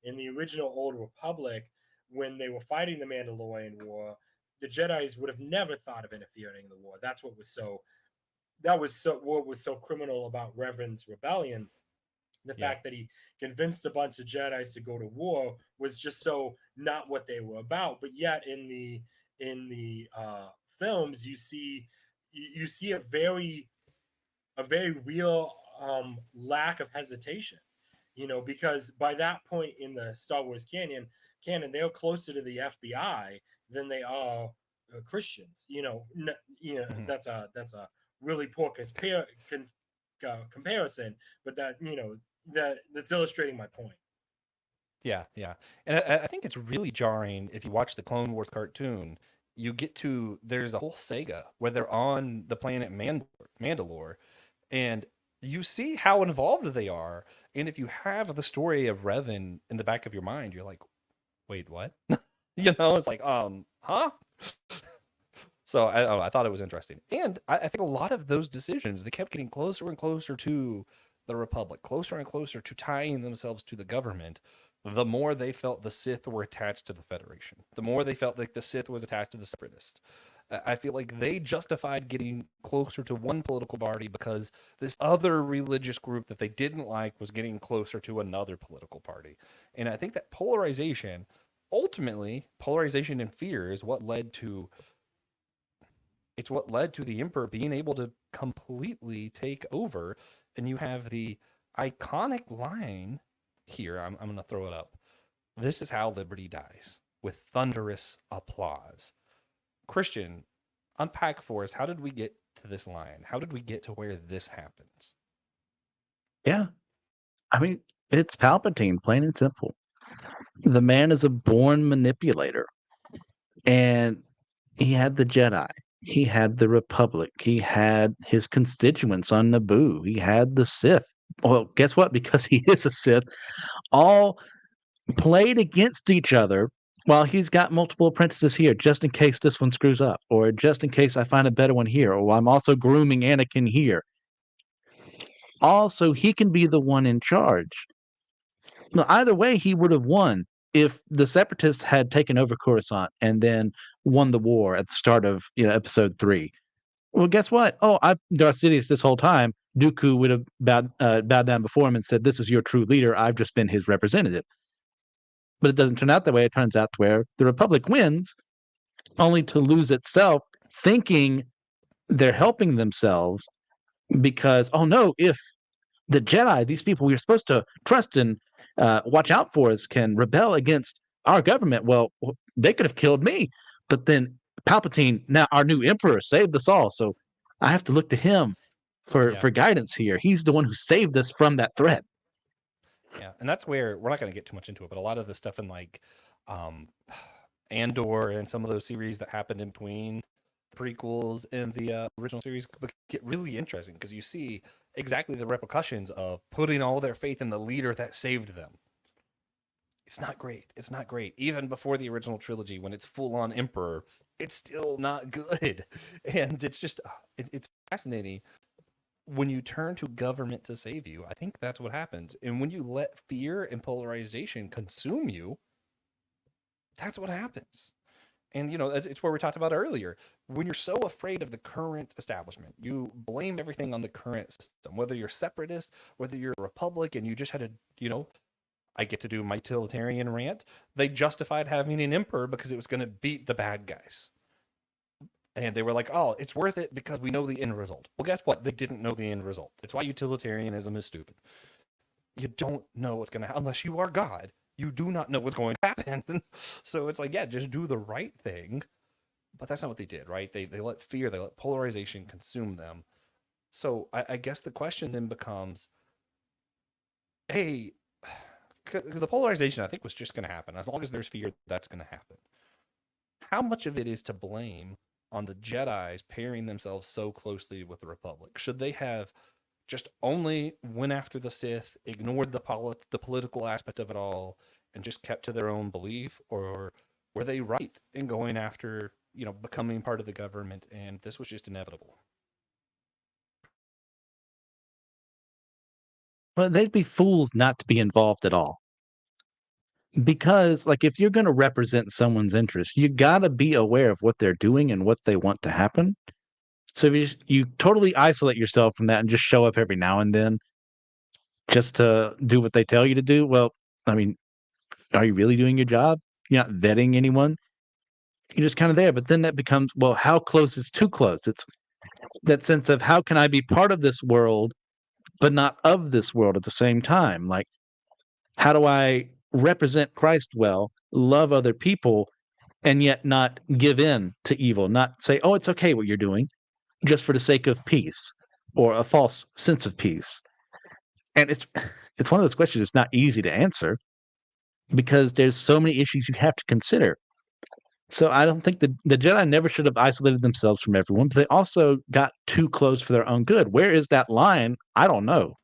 In the original Old Republic, when they were fighting the Mandalorian War, the Jedi's would have never thought of interfering in the war. That was so what was so criminal about Revan's rebellion. The Yeah. fact that he convinced a bunch of Jedi's to go to war was just so not what they were about. But yet in the films, you see a very real lack of hesitation. Because by that point in the Star Wars canon, they're closer to the FBI than they are Christians. Mhm. That's a really poor comparison, but that's illustrating my point. Yeah, yeah. And I think it's really jarring if you watch the Clone Wars cartoon. You get to there's a whole saga where they're on the planet Mandalore, and you see how involved they are. And if you have the story of Revan in the back of your mind, you're like, wait, what? It's like, huh? So I thought it was interesting, and I think a lot of those decisions they kept getting closer and closer to the Republic, closer and closer to tying themselves to the government. The more they felt the Sith were attached to the Federation, the more they felt like the Sith was attached to the Separatists. I feel like they justified getting closer to one political party because this other religious group that they didn't like was getting closer to another political party. And I think that ultimately, polarization and fear is what led to the emperor being able to completely take over. And you have the iconic line here. I'm going to throw it up. This is how liberty dies, with thunderous applause. Christian, unpack for us, how did we get to this line? How did we get to where this happens? Yeah, I mean, it's Palpatine, plain and simple. The man is a born manipulator, and he had the Jedi. He had the Republic. He had his constituents on Naboo. He had the Sith. Well, guess what? Because he is a Sith, all played against each other Well, he's got multiple apprentices here just in case this one screws up, or just in case I find a better one here, or I'm also grooming Anakin here. Also, he can be the one in charge. Well, either way, he would have won if the Separatists had taken over Coruscant and then won the war at the start of Episode 3. Well, guess what? Oh, Darth Sidious this whole time. Dooku would have bowed down before him and said, "This is your true leader. I've just been his representative." But it doesn't turn out that way. It turns out to where the Republic wins, only to lose itself, thinking they're helping themselves because, oh no, if the Jedi, these people we are supposed to trust and watch out for us, can rebel against our government, well, they could have killed me. But then Palpatine, now our new emperor, saved us all. So I have to look to him for Yeah. guidance here. He's the one who saved us from that threat. Yeah, and that's where we're not going to get too much into it, but a lot of the stuff in like um, Andor and some of those series that happened in between prequels and the original series get really interesting because you see exactly the repercussions of putting all their faith in the leader that saved them. It's not great. It's not great. Even before the original trilogy, when it's full on Emperor, it's still not good. And it's just, it's fascinating when you turn to government to save you. I think that's what happens. And when you let fear and polarization consume you, that's what happens. And it's where we talked about earlier. When you're so afraid of the current establishment, you blame everything on the current system. Whether you're separatist, whether you're a republic, and you just had to, I get to do my utilitarian rant. They justified having an emperor because it was going to beat the bad guys. And they were like, oh, it's worth it because we know the end result. Well, guess what? They didn't know the end result. It's why utilitarianism is stupid. You don't know what's going to happen unless you are God. You do not know what's going to happen. So it's like, yeah, just do the right thing. But that's not what they did, right? They let fear, they let polarization consume them. So I guess the question then becomes, hey, the polarization I think was just going to happen. As long as there's fear, that's going to happen. How much of it is to blame on the Jedi's pairing themselves so closely with the Republic? Should they have just only went after the Sith, ignored the political aspect of it all, and just kept to their own belief? Or were they right in going after, becoming part of the government, and this was just inevitable? Well, they'd be fools not to be involved at all. Because, like, if you're going to represent someone's interests, you got to be aware of what they're doing and what they want to happen. So if you totally isolate yourself from that and just show up every now and then just to do what they tell you to do, well, I mean, are you really doing your job? You're not vetting anyone. You're just kind of there. But then that becomes, well, how close is too close? It's that sense of how can I be part of this world, but not of this world at the same time? Like, how do I represent Christ well, love other people, and yet not give in to evil, not say, oh, it's okay what you're doing, just for the sake of peace or a false sense of peace? And it's one of those questions that's not easy to answer because there's so many issues you have to consider. So I don't think the Jedi never should have isolated themselves from everyone, but they also got too close for their own good. Where is that line? I don't know.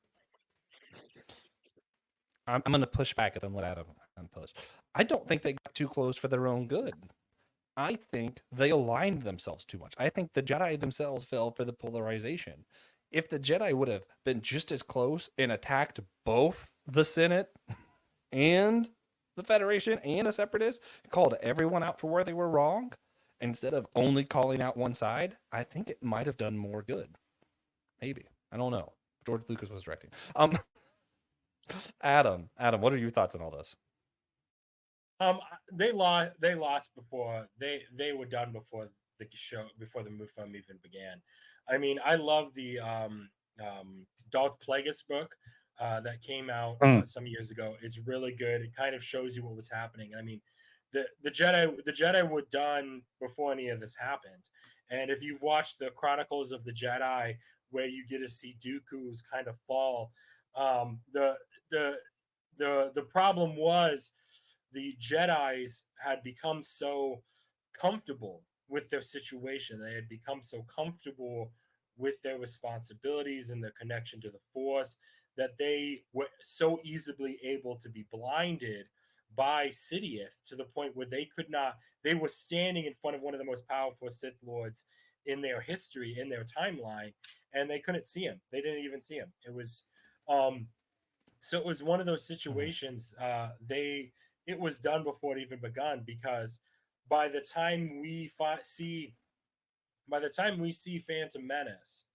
I'm going to push back at them, let Adam push. I don't think they got too close for their own good. I think they aligned themselves too much. I think the Jedi themselves fell for the polarization. If the Jedi would have been just as close and attacked both the Senate and the Federation and the Separatists, called everyone out for where they were wrong, instead of only calling out one side, I think it might have done more good. Maybe. I don't know. George Lucas was directing. Adam, what are your thoughts on all this? They lost. They lost before they were done before the show, before the film even began. I mean, I love the Darth Plagueis book that came out Mm. some years ago. It's really good. It kind of shows you what was happening. I mean, the Jedi were done before any of this happened. And if you've watched the Chronicles of the Jedi, where you get to see Dooku's kind of fall, the the the problem was the Jedi's had become so comfortable with their situation. They had become so comfortable with their responsibilities and their connection to the Force that they were so easily able to be blinded by Sidious to the point where they could not. They were standing in front of one of the most powerful Sith Lords in their history, in their timeline, and they couldn't see him. They didn't even see him. It was um, so it was one of those Mhm. situations. It was done before it even begun, because by the time we see by the time we see Phantom Menace,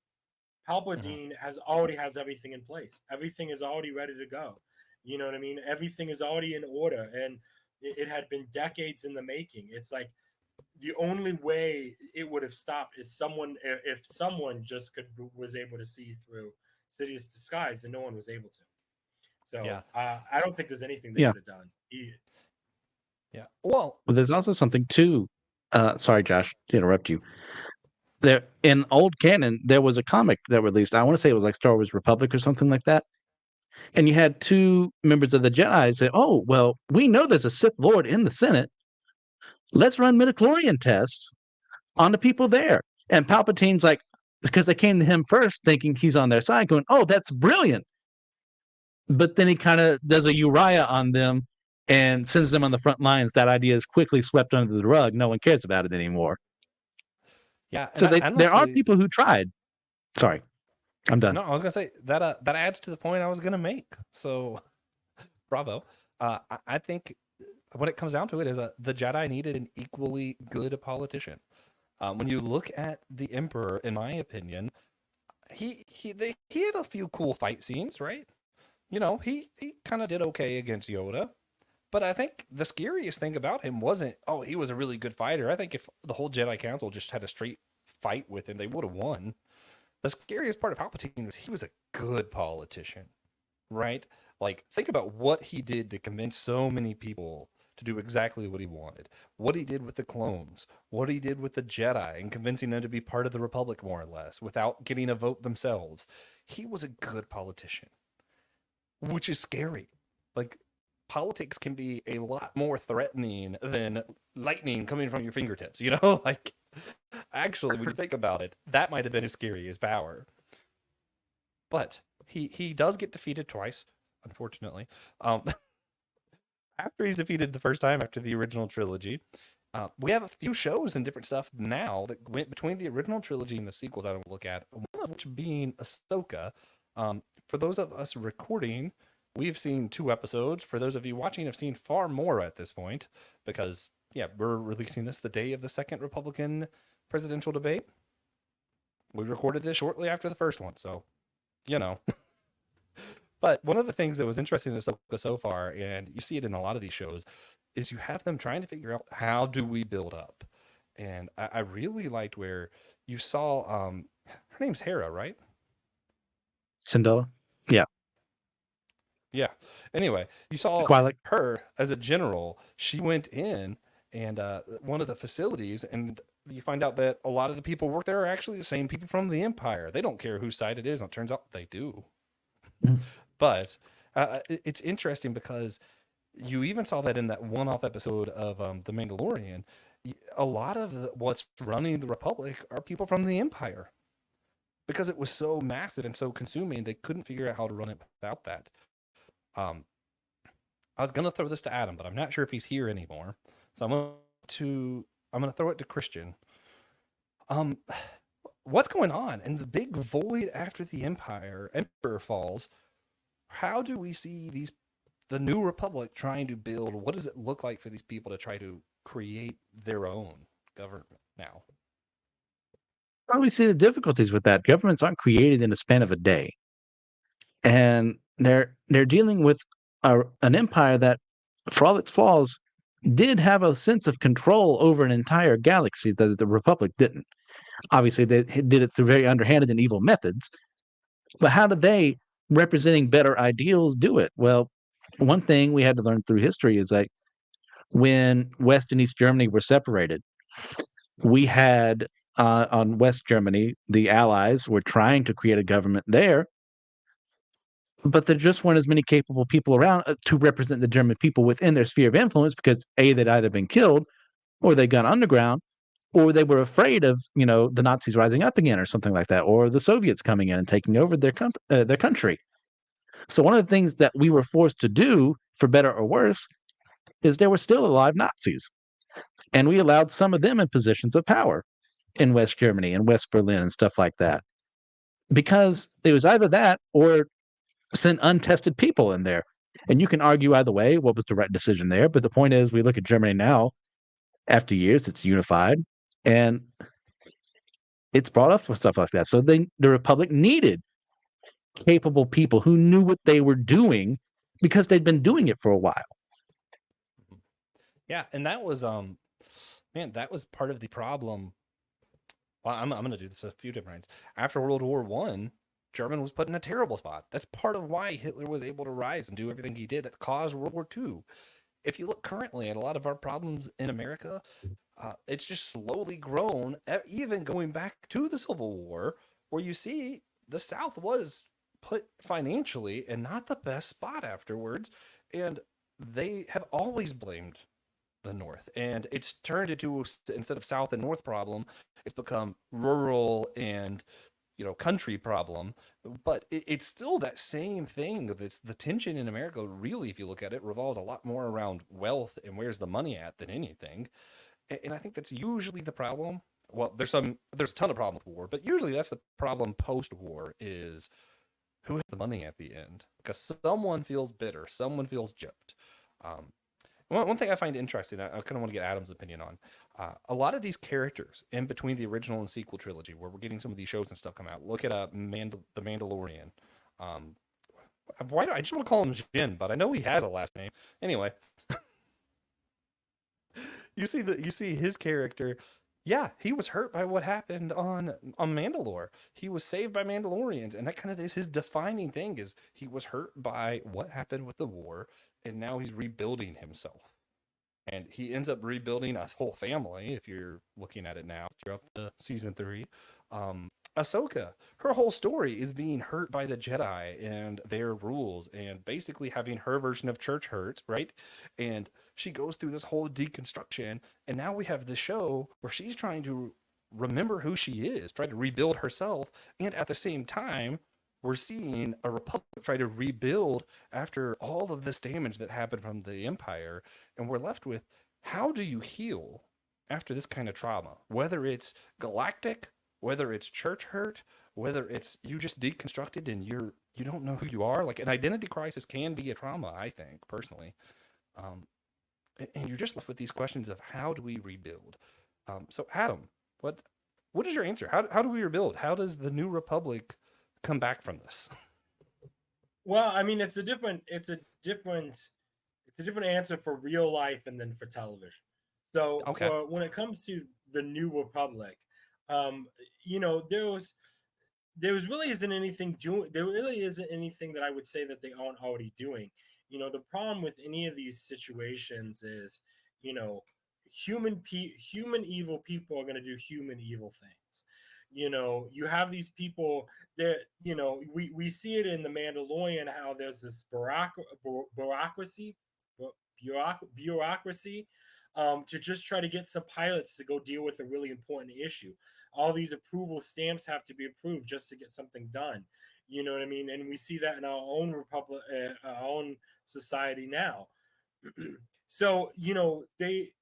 Mhm. Palpatine already has everything in place. Everything is already ready to go. You know what I mean? Everything is already in order, and it had been decades in the making. It's like the only way it would have stopped is if someone just could was able to see through Sidious disguise, and no one was able to. So Yeah. I don't think there's anything they Yeah. could have done. Yeah. Well, Well, there's also something too. Sorry, Josh, to interrupt you. There in old canon, there was a comic that released. I want to say it was like Star Wars Republic or something like that. And you had two members of the Jedi say, "Oh, well, we know there's a Sith Lord in the Senate. Let's run midichlorian tests on the people there." And Palpatine's like, because they came to him first, thinking he's on their side, going, "Oh, that's brilliant." But then he kind of does a Uriah on them and sends them on the front lines. That idea is quickly swept under the rug. No one cares about it anymore. yeah, and So I there are honestly, people who tried. Sorry, I'm done. no, I was gonna say that that adds to the point I was gonna make. So bravo. I think when it comes down to it, is the Jedi needed an equally good politician. When you look at the Emperor, in my opinion, he had a few cool fight scenes, right? You know, he kind of did okay against Yoda. But I think the scariest thing about him wasn't, oh, he was a really good fighter. I think if the whole Jedi Council just had a straight fight with him, they would have won. The scariest part of Palpatine was he was a good politician, right? Like, think about what he did to convince so many people to do exactly what he wanted. What he did with the clones, what he did with the Jedi, and convincing them to be part of the Republic, more or less, without getting a vote themselves. He was a good politician, which is scary. Like, politics can be a lot more threatening than lightning coming from your fingertips, you know? Like, actually, when you think about it, that might have been his scariest power. But he does get defeated twice, unfortunately. Um, after he's defeated the first time after the original trilogy, we have a few shows and different stuff now that went between the original trilogy and the sequels I don't look at, one of which being Ahsoka. For those of us recording, we've seen 2 episodes. For those of you watching, have seen far more at this point because, yeah, we're releasing this the day of the second Republican presidential debate. We recorded this shortly after the first one, so, you know. But one of the things that was interesting in Ahsoka so far, and you see it in a lot of these shows, is you have them trying to figure out how do we build up. And I really liked where you saw her name's Hera, right? Cinderella? Yeah. Yeah. Anyway, you saw Twilight. her as a general. She went in and one of the facilities, and you find out that a lot of the people who work there are actually the same people from the Empire. They don't care whose side it is, and it turns out they do. Mm. But it's interesting because you even saw that in that one-off episode of The Mandalorian. A lot of what's running the Republic are people from the Empire because it was so massive and so consuming. They couldn't figure out how to run it without that. Um, I was gonna throw this to Adam, but I'm not sure if he's here anymore. So I'm gonna throw it to Christian. Um, what's going on in the big void after the Emperor falls? How do we see the new republic trying to build? What does it look like for these people to try to create their own government now? Well, we see the difficulties with that. Governments aren't created in the span of a day, and they're dealing with an empire that, for all its flaws, did have a sense of control over an entire galaxy that the Republic didn't. Obviously, they did it through very underhanded and evil methods. But how did they, representing better ideals, do it? Well, one thing we had to learn through history is that when West and East Germany were separated, we had on West Germany, the Allies were trying to create a government there, but there just weren't as many capable people around to represent the German people within their sphere of influence because A, they'd either been killed or they'd gone underground or they were afraid of, the Nazis rising up again or something like that, or the Soviets coming in and taking over their country. So one of the things that we were forced to do, for better or worse, is there were still alive Nazis, and we allowed some of them in positions of power in West Germany and West Berlin and stuff like that. Because it was either that or send untested people in there. And you can argue either way what was the right decision there. But the point is, we look at Germany now, after years, it's unified and it's brought up for stuff like that. So the Republic needed capable people who knew what they were doing because they'd been doing it for a while. Yeah, and that was man, that was part of the problem. Well, I'm going to do this a few different ways. After World War One, German was put in a terrible spot. That's part of why Hitler was able to rise and do everything he did that caused World War II. If you look currently at a lot of our problems in America, it's just slowly grown, even going back to the Civil War, where you see the South was put financially in not the best spot afterwards. And they have always blamed the North. And it's turned into, instead of South and North problem, it's become rural and country problem, but it's still that same thing. It's the tension in America. Really, if you look at it, revolves a lot more around wealth and where's the money at than anything. And I think that's usually the problem. Well, there's a ton of problems with war, but usually that's the problem post-war is who has the money at the end, because someone feels bitter, someone feels gypped. Um, one thing I find interesting, I kind of want to get Adam's opinion on. A lot of these characters in between the original and sequel trilogy, where we're getting some of these shows and stuff come out. Look at the Mandalorian. Um, why do I just want to call him Jin? But I know he has a last name. Anyway, you see his character. Yeah, he was hurt by what happened on Mandalore. He was saved by Mandalorians, and that kind of is his defining thing. Is he was hurt by what happened with the war, and now he's rebuilding himself. And he ends up rebuilding a whole family. If you're looking at it now, you're up to season 3. Ahsoka, her whole story is being hurt by the Jedi and their rules, and basically having her version of church hurt, right? And she goes through this whole deconstruction, and now we have the show where she's trying to remember who she is, try to rebuild herself, and at the same time, we're seeing a republic try to rebuild after all of this damage that happened from the Empire, and we're left with how do you heal after this kind of trauma? Whether it's galactic, whether it's church hurt, whether it's you just deconstructed and you don't know who you are. Like an identity crisis can be a trauma, I think personally. Um, and you're just left with these questions of how do we rebuild? So Adam, what is your answer? How do we rebuild? How does the New Republic come back from this? Well, I mean, it's a different answer for real life and then for television. So Okay. for when it comes to the New Republic, um, you know, there really isn't anything doing. There really isn't anything that I would say that they aren't already doing. The problem with any of these situations is, you know, human evil people are going to do human evil things. You have these people that we see it in the Mandalorian how there's this bureaucracy, bureaucracy to just try to get some pilots to go deal with a really important issue. All these approval stamps have to be approved just to get something done. You know what I mean? And we see that in our own republic, our own society now. So they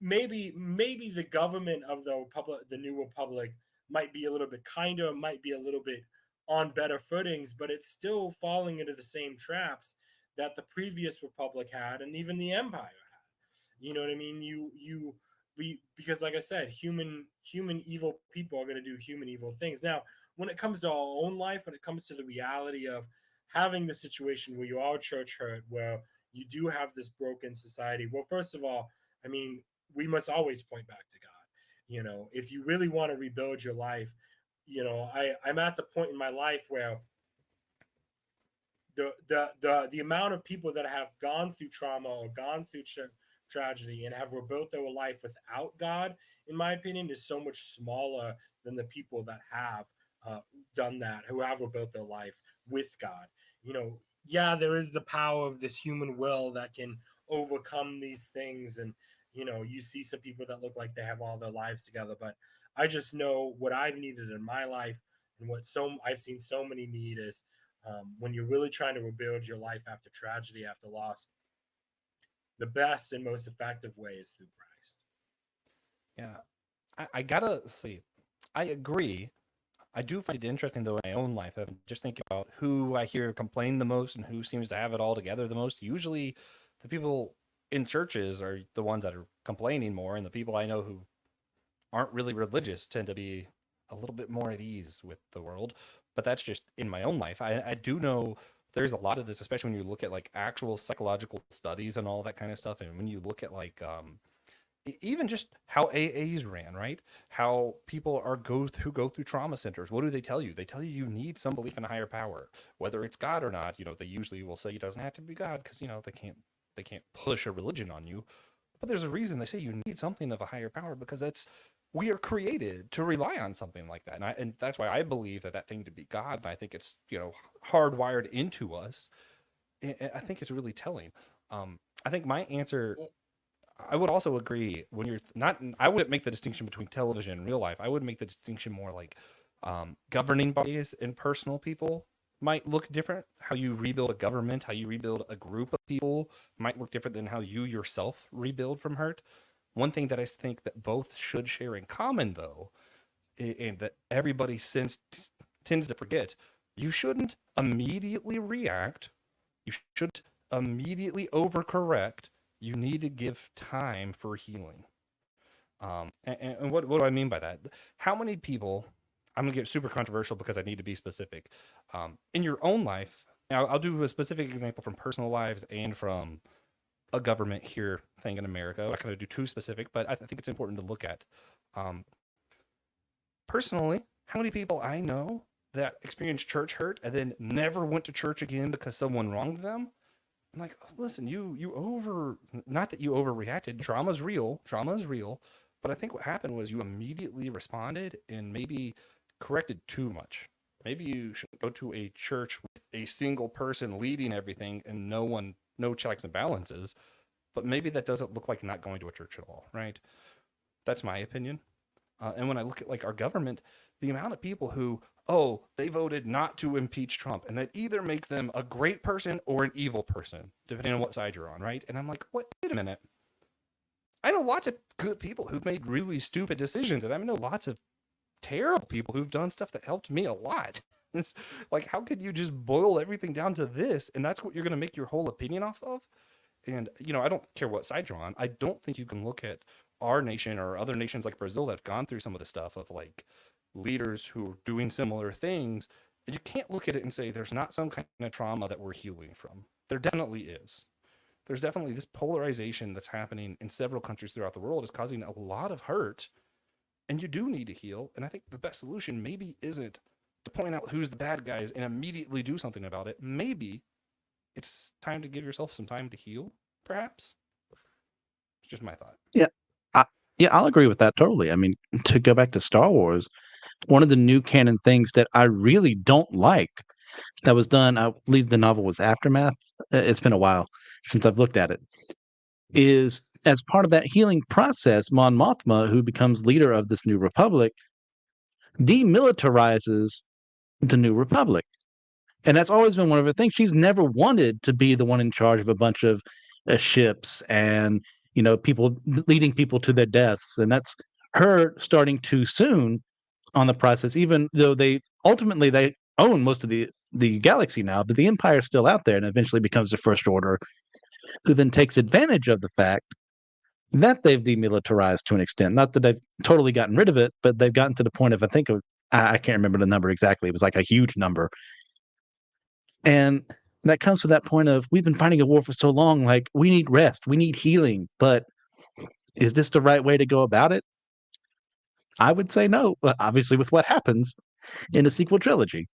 maybe the government of the new republic might be a little bit kinder, might be a little bit on better footings, but it's still falling into the same traps that the previous republic had, and even the empire had. You know what I mean? Because like I said, human evil people are going to do human evil things. Now, when it comes to our own life, when it comes to the reality of having the situation where you are church hurt, where you do have this broken society, well, first of all, I mean, we must always point back to God. If you really want to rebuild your life, I'm at the point in my life where the amount of people that have gone through trauma or gone through tragedy and have rebuilt their life without God, in my opinion, is so much smaller than the people that have done that, who have rebuilt their life with God. Yeah, there is the power of this human will that can overcome these things, and you see some people that look like they have all their lives together, but I just know what I've needed in my life, and what I've seen so many need is when you're really trying to rebuild your life after tragedy, after loss, the best and most effective way is through Christ. Yeah, I gotta see. I agree. I do find it interesting though in my own life. I'm just thinking about who I hear complain the most and who seems to have it all together the most. Usually, the people in churches are the ones that are complaining more, and the people I know who aren't really religious tend to be a little bit more at ease with the world. But that's just in my own life. I do know there's a lot of this, especially when you look at like actual psychological studies and all that kind of stuff, and when you look at like even just how AAs ran, right? How people are go through trauma centers. What do they tell you? They tell you you need some belief in a higher power, whether it's God or not. They usually will say it doesn't have to be God because they can't push a religion on you. But there's a reason they say you need something of a higher power because we are created to rely on something like that, and that's why I believe that thing to be God. And I think it's hardwired into us. And I think it's really telling. I think my answer I would also agree when you're not, I wouldn't make the distinction between television and real life. I would make the distinction more like governing bodies and personal people might look different. How you rebuild a government, how you rebuild a group of people might look different than how you yourself rebuild from hurt. One thing that I think that both should share in common, though, and that everybody tends to forget, you shouldn't immediately react. You shouldn't immediately overcorrect. You need to give time for healing. And what do I mean by that? How many people, I'm going to get super controversial because I need to be specific. In your own life, now I'll do a specific example from personal lives and from a government here thing in America. I'm not going to do too specific, but I think it's important to look at. Um, Personally, how many people I know that experienced church hurt and then never went to church again because someone wronged them? I'm like, listen, not that you overreacted. Trauma is real. But I think what happened was you immediately responded and maybe corrected too much. Maybe you should go to a church with a single person leading everything and no checks and balances. But maybe that doesn't look like not going to a church at all, right? That's my opinion. And when I look at like our government, the amount of people who, they voted not to impeach Trump, and that either makes them a great person or an evil person, depending on what side you're on, right? And I'm like, wait a minute. I know lots of good people who've made really stupid decisions, and I know lots of terrible people who've done stuff that helped me a lot. It's like, how could you just boil everything down to this, and that's what you're going to make your whole opinion off of? And I don't care what side you're on. I don't think you can look at our nation or other nations like Brazil that have gone through some of the stuff of like leaders who are doing similar things. And you can't look at it and say there's not some kind of trauma that we're healing from. There definitely is. There's definitely this polarization that's happening in several countries throughout the world is causing a lot of hurt. And you do need to heal. And I think the best solution maybe isn't to point out who's the bad guys and immediately do something about it. Maybe it's time to give yourself some time to heal, perhaps. It's just my thought. Yeah. I yeah, I'll agree with that totally. I mean, to go back to Star Wars, one of the new canon things that I really don't like that was done, I believe the novel was Aftermath. It's been a while since I've looked at it. Is as part of that healing process, Mon Mothma, who becomes leader of this new republic, demilitarizes the new republic. And that's always been one of her things. She's never wanted to be the one in charge of a bunch of ships and people leading people to their deaths. And that's her starting too soon on the process. Even though they own most of the galaxy now, but the Empire's still out there and eventually becomes the First Order, who then takes advantage of the fact that they've demilitarized to an extent. Not that they've totally gotten rid of it, but they've gotten to the point of I can't remember the number exactly. It was like a huge number. And that comes to that point of we've been fighting a war for so long, like we need rest, we need healing, but is this the right way to go about it? I would say no, obviously with what happens in the sequel trilogy.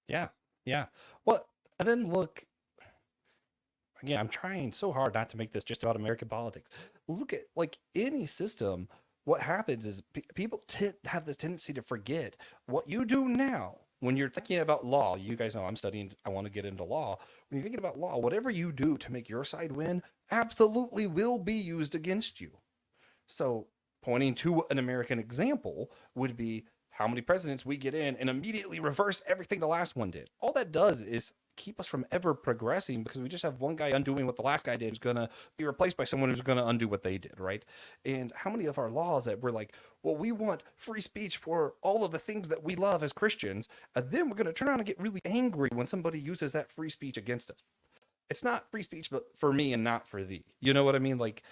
Yeah, yeah. Well, and then look, again, I'm trying so hard not to make this just about American politics. Look at like any system. What happens is people have this tendency to forget what you do now. When you're thinking about law, you guys know I'm studying, I want to get into law. When you're thinking about law, whatever you do to make your side win absolutely will be used against you. So, pointing to an American example would be how many presidents we get in and immediately reverse everything the last one did. All that does is keep us from ever progressing because we just have one guy undoing what the last guy did who's going to be replaced by someone who's going to undo what they did, right? And how many of our laws that we're like, well, we want free speech for all of the things that we love as Christians, and then we're going to turn around and get really angry when somebody uses that free speech against us. It's not free speech, but for me and not for thee. You know what I mean? Like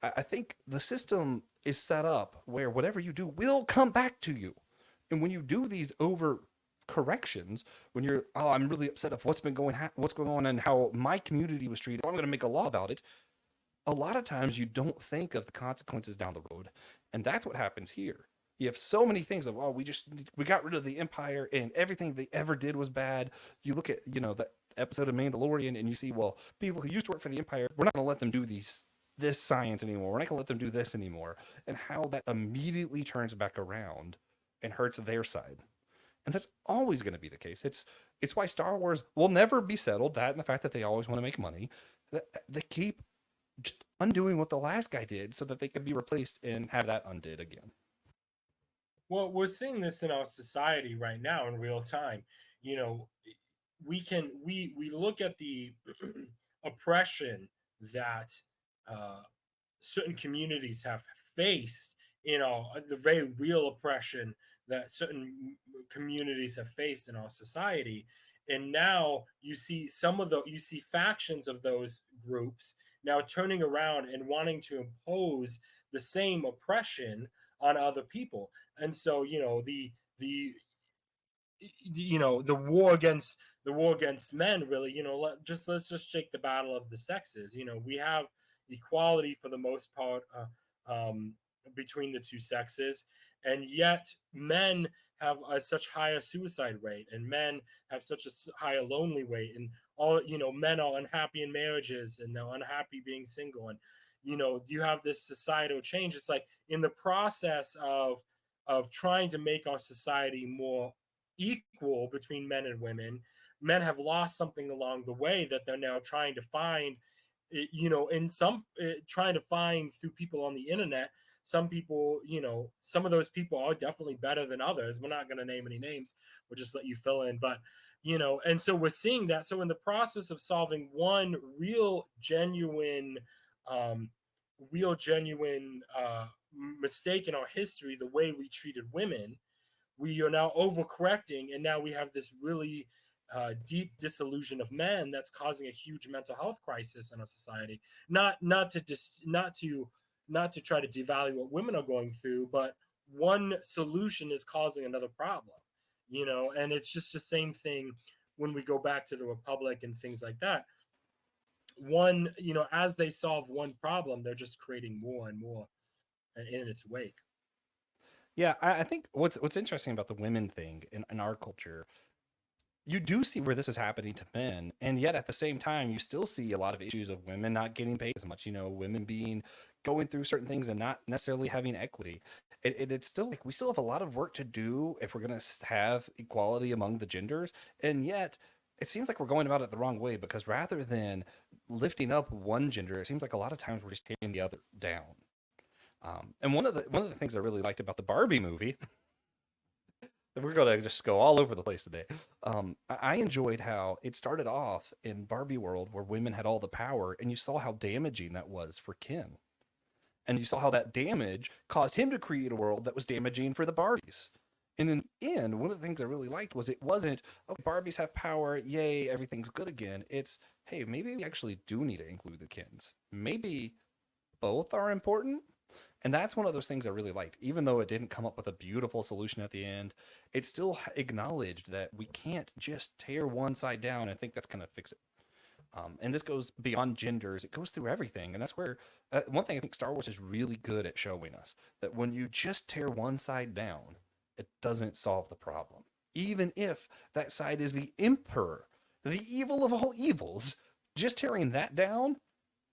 I think the system is set up where whatever you do will come back to you. And when you do these over corrections, when you're, oh, I'm really upset of what's going on and how my community was treated, I'm going to make a law about it. A lot of times you don't think of the consequences down the road, and that's what happens here. You have so many things of, oh, we got rid of the empire and everything they ever did was bad. You look at, the episode of Mandalorian and you see, well, people who used to work for the empire, we're not going to let them do this science anymore. We're not going to let them do this anymore. And how that immediately turns back around and hurts their side. And that's always going to be the case. It's why Star Wars will never be settled. That and the fact that they always want to make money. They keep just undoing what the last guy did so that they could be replaced and have that undid again. Well, we're seeing this in our society right now in real time. You know, we look at the oppression that uh, certain communities have faced, the very real oppression that certain communities have faced in our society. And now you see factions of those groups now turning around and wanting to impose the same oppression on other people. And so, the war against men, really, let's just take the battle of the sexes. We have equality for the most part, between the two sexes, and yet men have such higher suicide rate, and men have such a higher lonely rate, and all, men are unhappy in marriages and they're unhappy being single. And you have this societal change. It's like, in the process of trying to make our society more equal between men and women, men have lost something along the way that they're now trying to find, in some trying to find through people on the internet. Some people, some of those people are definitely better than others. We're not going to name any names. We'll just let you fill in. But, and so we're seeing that. So in the process of solving one um, real genuine mistake in our history, the way we treated women, we are now overcorrecting, and now we have this really deep disillusion of men that's causing a huge mental health crisis in our society. Not to try to devalue what women are going through, but one solution is causing another problem. And it's just the same thing when we go back to the republic and things like that. As they solve one problem, they're just creating more and more in its wake. Yeah, I think what's interesting about the women thing in our culture, you do see where this is happening to men, and yet at the same time, you still see a lot of issues of women not getting paid as much. Women being going through certain things and not necessarily having equity. It's still like we still have a lot of work to do if we're gonna have equality among the genders, and yet it seems like we're going about it the wrong way because rather than lifting up one gender, it seems like a lot of times we're just taking the other down. And one of the things I really liked about the Barbie movie, we're gonna just go all over the place today. I enjoyed how it started off in Barbie world where women had all the power, and you saw how damaging that was for Ken, and you saw how that damage caused him to create a world that was damaging for the Barbies. And in the end, one of the things I really liked was it wasn't, oh, Barbies have power, yay, everything's good again. It's, hey, maybe we actually do need to include the Kens. Maybe both are important. And that's one of those things I really liked. Even though it didn't come up with a beautiful solution at the end, it still acknowledged that we can't just tear one side down and think that's going to fix it. And this goes beyond genders, it goes through everything. And that's where one thing I think Star Wars is really good at showing us that when you just tear one side down, it doesn't solve the problem. Even if that side is the Emperor, the evil of all evils, just tearing that down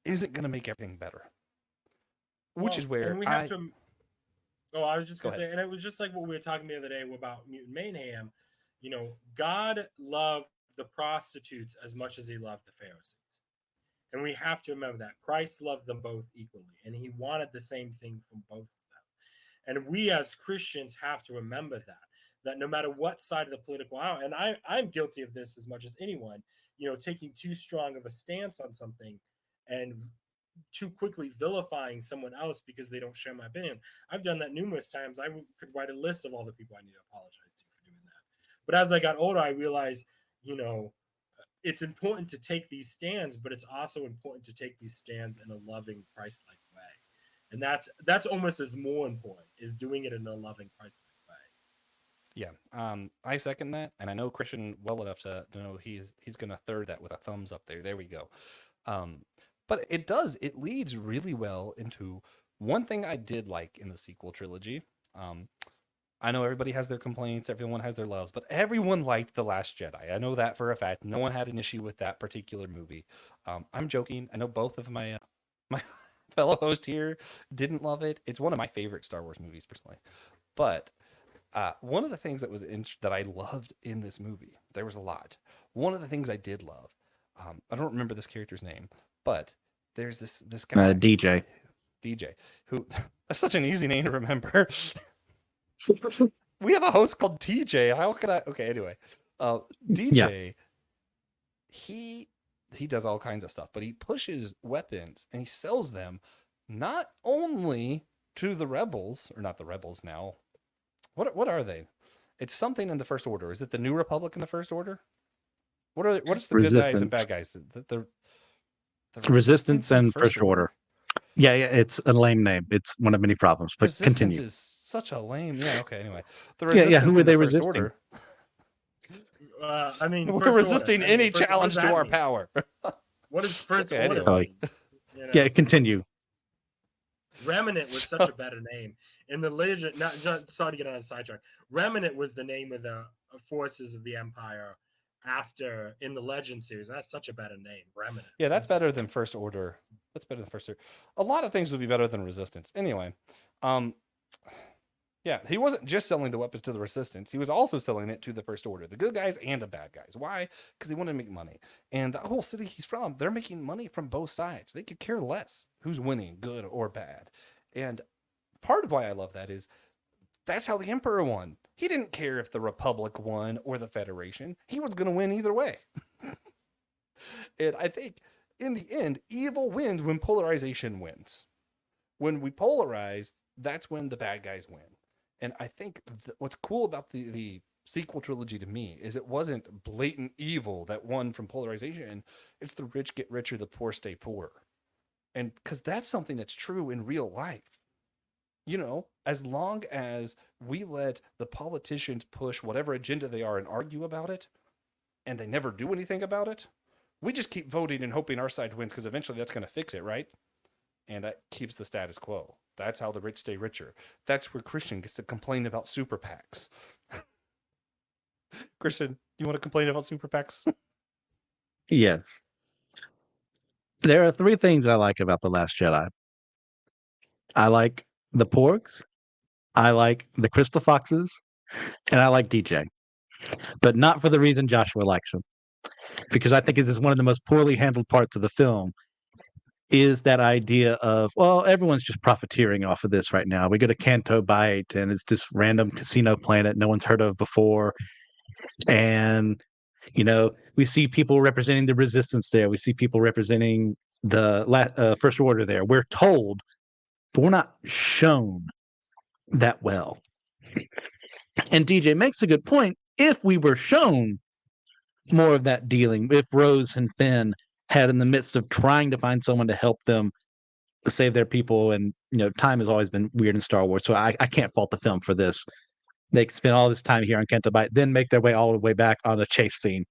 isn't going to make everything better. Which Well, is and where we have I to. Oh, I was just go gonna ahead. say, and it was just like what we were talking the other day about Mutant Mayhem. God loved the prostitutes as much as he loved the Pharisees. And we have to remember that Christ loved them both equally, and he wanted the same thing from both of them. And we as Christians have to remember that no matter what side of the political aisle, and I'm guilty of this as much as anyone, taking too strong of a stance on something and too quickly vilifying someone else because they don't share my opinion. I've done that numerous times. I could write a list of all the people I need to apologize to for doing that. But as I got older, I realized, it's important to take these stands, but it's also important to take these stands in a loving, Christ-like way. And that's almost as more important, is doing it in a loving, Christ-like way. Yeah, I second that, and I know Christian well enough to know he's going to third that with a thumbs up there. There we go. But it leads really well into one thing I did like in the sequel trilogy. I know everybody has their complaints, everyone has their loves, but everyone liked The Last Jedi. I know that for a fact. No one had an issue with that particular movie. I'm joking. I know both of my my fellow host here didn't love it. It's one of my favorite Star Wars movies personally. But one of the things that I loved in this movie, there was a lot. One of the things I did love, I don't remember this character's name, but there's this guy, DJ, who that's such an easy name to remember. We have a host called TJ. How could I? Okay, anyway, DJ, yeah. He does all kinds of stuff, but he pushes weapons and he sells them not only to the rebels, or not the rebels now. What are they? It's something in the First Order. Is it the New Republic in the First Order? What is the good guys and bad guys? The Resistance and First Order. Yeah, it's a lame name. It's one of many problems. But Resistance continue. Is such a lame. Yeah. Okay. Anyway, the Resistance. Who were they resisting? We're resisting any challenge to our power. What is First Order? Yeah, continue. Remnant was such a better name. In the legend, sorry to get on a sidetrack. Remnant was the name of the forces of the Empire after in the Legend series. And that's such a better name, Remnant. Yeah, that's better than First Order. That's better than First Order. A lot of things would be better than Resistance. Anyway, yeah, he wasn't just selling the weapons to the Resistance. He was also selling it to the First Order, the good guys and the bad guys. Why? Because they wanted to make money. And the whole city he's from, they're making money from both sides. They could care less who's winning, good or bad. And part of why I love that is that's how the Emperor won. He didn't care if the Republic won or the Federation. He was going to win either way. And I think in the end, evil wins when polarization wins. When we polarize, that's when the bad guys win. And I think what's cool about the sequel trilogy to me is it wasn't blatant evil that won from polarization. It's the rich get richer, the poor stay poor. And because that's something that's true in real life. As long as we let the politicians push whatever agenda they are and argue about it, and they never do anything about it, we just keep voting and hoping our side wins because eventually that's going to fix it, right? And that keeps the status quo. That's how the rich stay richer. That's where Christian gets to complain about super PACs. Christian, you want to complain about super PACs? Yes. There are 3 things I like about The Last Jedi. I like the porgs, I like the crystal foxes, and I like DJ. But not for the reason Joshua likes him. Because I think it is one of the most poorly handled parts of the film. Is that idea of, well, everyone's just profiteering off of this right now. We go to Canto Bight, and it's this random casino planet no one's heard of before. And, we see people representing the Resistance there. We see people representing the First Order there. We're told, but we're not shown that well. And DJ makes a good point. If we were shown more of that dealing, if Rose and Finn had in the midst of trying to find someone to help them save their people, and time has always been weird in Star Wars, so I can't fault the film for this. They spend all this time here on Canto Bight, then make their way all the way back on a chase scene.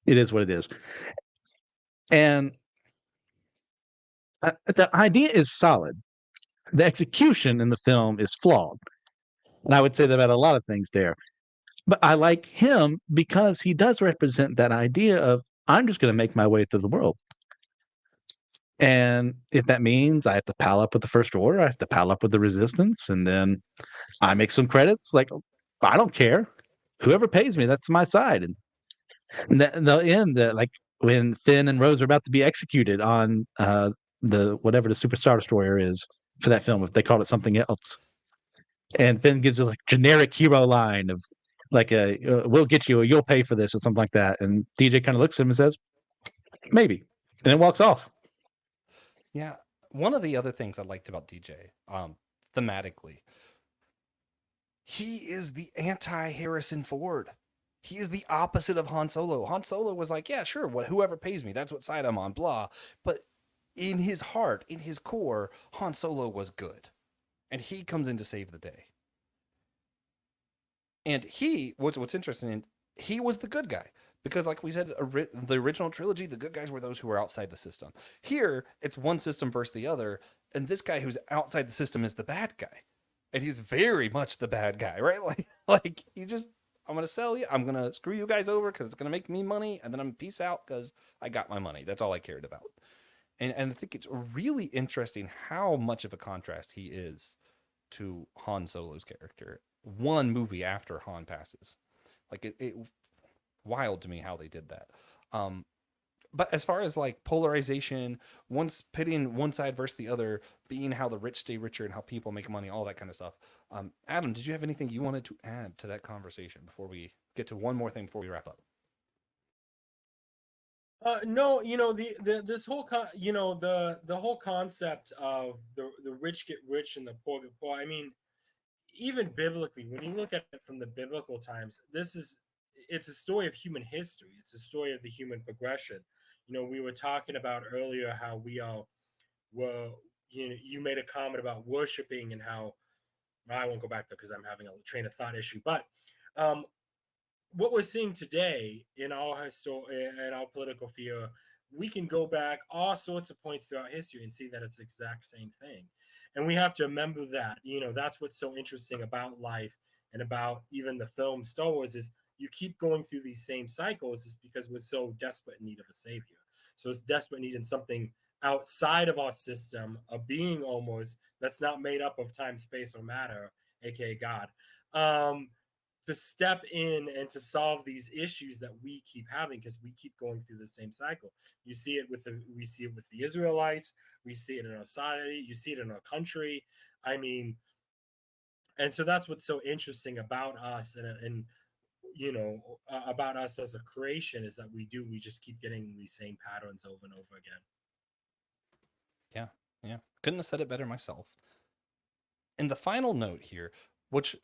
It is what it is. And the idea is solid. The execution in the film is flawed. And I would say that about a lot of things there. But I like him because he does represent that idea of, I'm just going to make my way through the world. And if that means I have to pal up with the First Order, I have to pal up with the Resistance, and then I make some credits, like, I don't care. Whoever pays me, that's my side. And they'll end, like, when Finn and Rose are about to be executed on the whatever the Super Star Destroyer is for that film, if they called it something else. And Finn gives us like generic hero line of, like we'll get you, or you'll pay for this, or something like that. And DJ kind of looks at him and says, maybe, and then walks off. Yeah. One of the other things I liked about DJ, thematically, he is the anti Harrison Ford. He is the opposite of Han Solo. Han Solo was like, yeah, sure, whoever pays me, that's what side I'm on, blah. But in his heart, in his core, Han Solo was good. And he comes in to save the day. And what's interesting, he was the good guy. Because, like we said, the original trilogy, the good guys were those who were outside the system. Here, it's one system versus the other. And this guy who's outside the system is the bad guy. And he's very much the bad guy, right? Like he just, I'm going to sell you. I'm going to screw you guys over because it's going to make me money. And then I'm peace out because I got my money. That's all I cared about. And I think it's really interesting how much of a contrast he is to Han Solo's character one movie after Han passes. Like it wild to me how they did that. But as far as like polarization, once pitting one side versus the other, being how the rich stay richer and how people make money, all that kind of stuff. Adam, did you have anything you wanted to add to that conversation before we get to one more thing before we wrap up? No, the this whole the whole concept of the rich get rich and the poor get poor. I mean, even biblically, when you look at it from the biblical times, it's a story of human history. It's a story of the human progression. We were talking about earlier how we all were. You made a comment about worshiping and how I won't go back there because I'm having a train of thought issue. But um, what we're seeing today in our political field, we can go back all sorts of points throughout history and see that it's the exact same thing. And we have to remember that, that's what's so interesting about life and about even the film Star Wars is you keep going through these same cycles is because we're so desperate in need of a savior. So it's desperate need in something outside of our system, a being almost that's not made up of time, space, or matter, aka God. Um, to step in and to solve these issues that we keep having because we keep going through the same cycle. We see it with the Israelites, we see it in our society, you see it in our country. I mean, and so that's what's so interesting about us and about us as a creation is that we just keep getting these same patterns over and over again. Yeah, yeah. Couldn't have said it better myself. And the final note here, which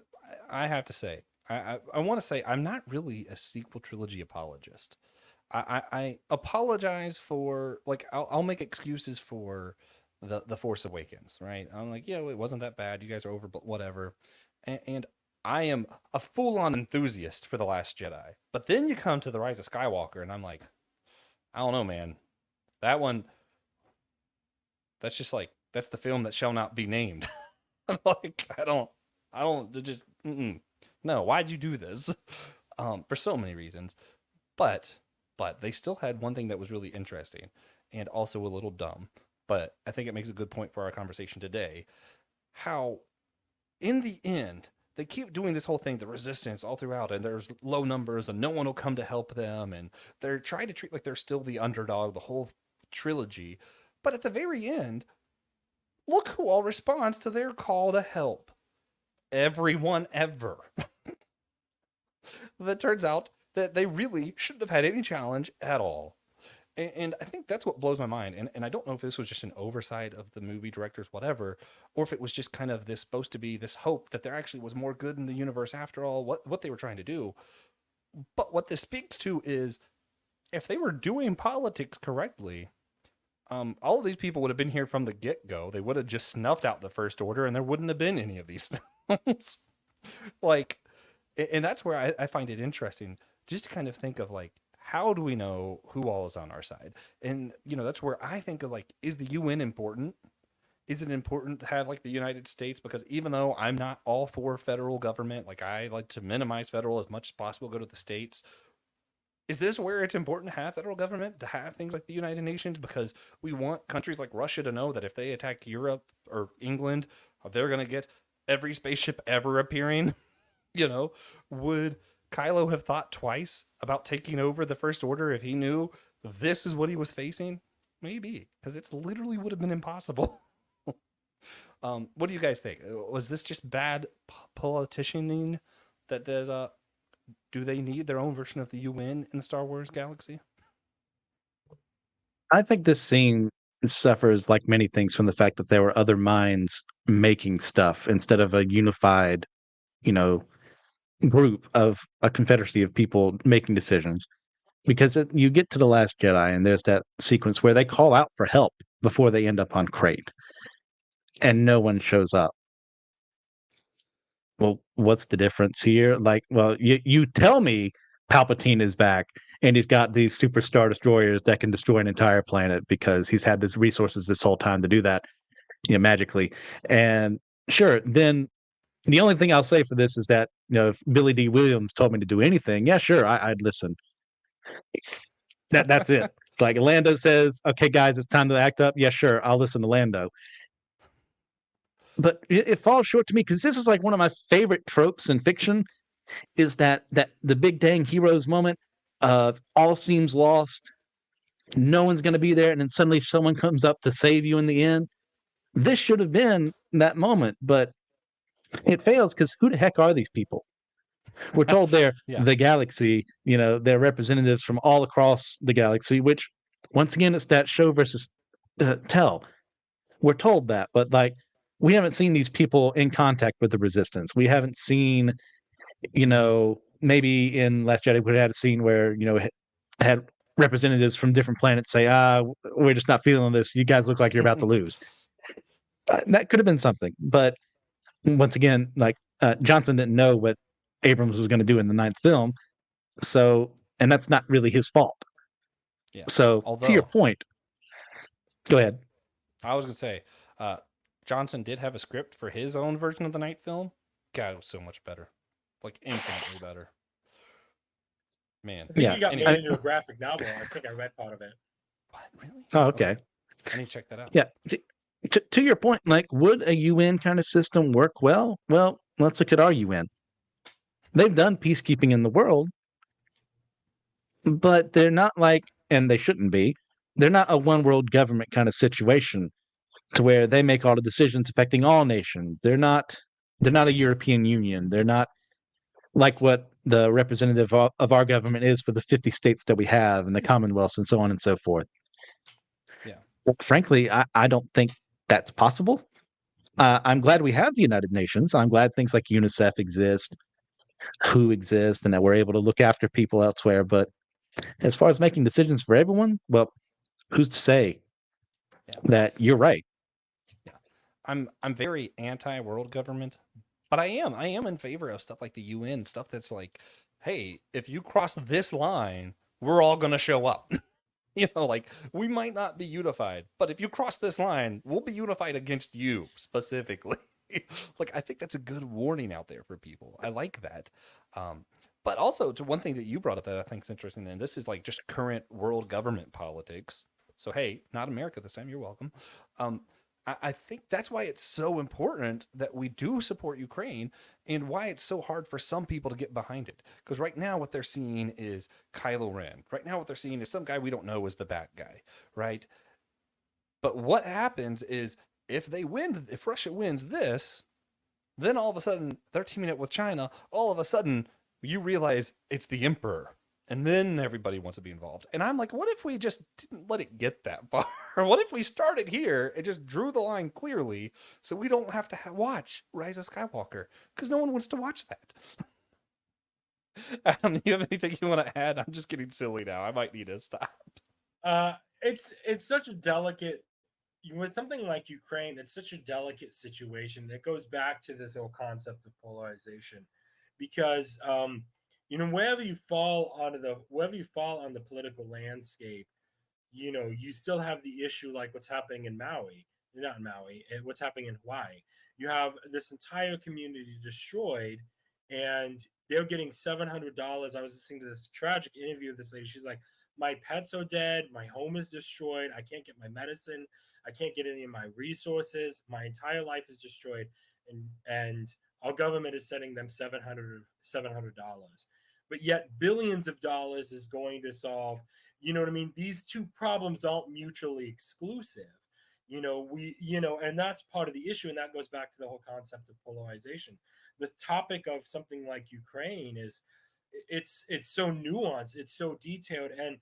I have to say, I want to say I'm not really a sequel trilogy apologist. I apologize for like I'll make excuses for the Force Awakens, right? I'm like, yeah, it wasn't that bad. You guys are over, but whatever. And I am a full on enthusiast for the Last Jedi. But then you come to the Rise of Skywalker, and I'm like, I don't know, man. That one, that's just like that's the film that shall not be named. I'm like, I don't just no. Why'd you do this? For so many reasons, but they still had one thing that was really interesting and also a little dumb. But I think it makes a good point for our conversation today. How, in the end, they keep doing this whole thing, the resistance all throughout, and there's low numbers, and no one will come to help them, and they're trying to treat like they're still the underdog, the whole trilogy. But at the very end, look who all responds to their call to help. Everyone ever. That turns out that they really shouldn't have had any challenge at all. And I think that's what blows my mind. And I don't know if this was just an oversight of the movie directors, whatever, or if it was just kind of this supposed to be this hope that there actually was more good in the universe after all, what they were trying to do. But what this speaks to is if they were doing politics correctly, all of these people would have been here from the get go. They would have just snuffed out the First Order, and there wouldn't have been any of these films. Like, and that's where I find it interesting, just to kind of think of like, how do we know who all is on our side? And that's where I think of like, is the UN important? Is it important to have like the United States? Because even though I'm not all for federal government, like I like to minimize federal as much as possible, go to the states. Is this where it's important to have federal government, to have things like the United Nations? Because we want countries like Russia to know that if they attack Europe or England, they're going to get every spaceship ever appearing. Would Kylo have thought twice about taking over the First Order if he knew this is what he was facing? Maybe, because it's literally would have been impossible. What do you guys think? Was this just bad politicianing that do they need their own version of the UN in the Star Wars galaxy? I think this scene suffers, like many things, from the fact that there were other minds making stuff instead of a unified, you know, group of a confederacy of people making decisions. Because you get to the Last Jedi, and there's that sequence where they call out for help before they end up on Crate, and no one shows up. Well, what's the difference here? Like, well, you tell me Palpatine is back and he's got these super star destroyers that can destroy an entire planet because he's had these resources this whole time to do that, magically. And sure, then the only thing I'll say for this is that, if Billy D. Williams told me to do anything, yeah, sure, I'd listen. That's it. It's like Lando says, "Okay, guys, it's time to act up." Yeah, sure, I'll listen to Lando. But it falls short to me because this is like one of my favorite tropes in fiction is that the big dang heroes moment of all seems lost, no one's going to be there, and then suddenly someone comes up to save you in the end. This should have been that moment, but it fails because who the heck are these people? We're told they're Yeah. the galaxy, they're representatives from all across the galaxy, which once again, it's that show versus tell. We're told that, but like we haven't seen these people in contact with the resistance. We haven't seen, maybe in Last Jedi we had a scene where, had representatives from different planets say, we're just not feeling this. You guys look like you're about to lose. That could have been something. But once again, like Johnson didn't know what Abrams was going to do in the ninth film. So, and that's not really his fault. Yeah. So, to your Although point, go ahead. I was gonna say, uh, Johnson did have a script for his own version of the night film. God, it was so much better, like infinitely better. Man. I think Yeah. he got made Anyway, into a graphic novel. I think I read part of it. what really? Oh, okay. I need to check that out. Yeah. To your point, like, would a UN kind of system work well? Well, let's look at our UN. They've done peacekeeping in the world, but they're not like, and they shouldn't be, they're not a one world government kind of situation to where they make all the decisions affecting all nations. They're not a European Union. They're not like what the representative of our government is for the 50 states that we have and the Commonwealth and so on and so forth. Yeah. Frankly, I don't think that's possible. I'm glad we have the United Nations. I'm glad things like UNICEF exist, WHO exist, and that we're able to look after people elsewhere. But as far as making decisions for everyone, well, who's to say Yeah. that you're right? Yeah. I'm very anti world government, but I am in favor of stuff like the UN, stuff that's like, hey, if you cross this line, we're all gonna show up. Like we might not be unified, but if you cross this line, we'll be unified against you specifically. Like I think that's a good warning out there for people. I like that. Um, but also to one thing that you brought up that I think is interesting, and this is like just current world government politics. So hey, not America this time. You're welcome. Um, I think that's why it's so important that we do support Ukraine and why it's so hard for some people to get behind it. Because right now, what they're seeing is Kylo Ren. Right now, what they're seeing is some guy we don't know is the bad guy, right? But what happens is if they win, if Russia wins this, then all of a sudden they're teaming up with China. All of a sudden, you realize it's the emperor. And then everybody wants to be involved. And I'm like, what if we just didn't let it get that far? Or what if we started here and just drew the line clearly so we don't have to watch Rise of Skywalker? Because no one wants to watch that. Adam, do you have anything you want to add? I'm just getting silly now. I might need to stop. It's such a delicate with something like Ukraine. It's such a delicate situation. It goes back to this whole concept of polarization, because wherever you fall on the political landscape, you still have the issue like what's happening in Maui, not in Maui, what's happening in Hawaii. You have this entire community destroyed, and they're getting $700. I was listening to this tragic interview of this lady. She's like, my pets are dead, my home is destroyed, I can't get my medicine, I can't get any of my resources, my entire life is destroyed, and our government is sending them $700. But yet billions of dollars is going to solve, you know what I mean? These two problems aren't mutually exclusive. And that's part of the issue. And that goes back to the whole concept of polarization. The topic of something like Ukraine is, it's so nuanced, it's so detailed, and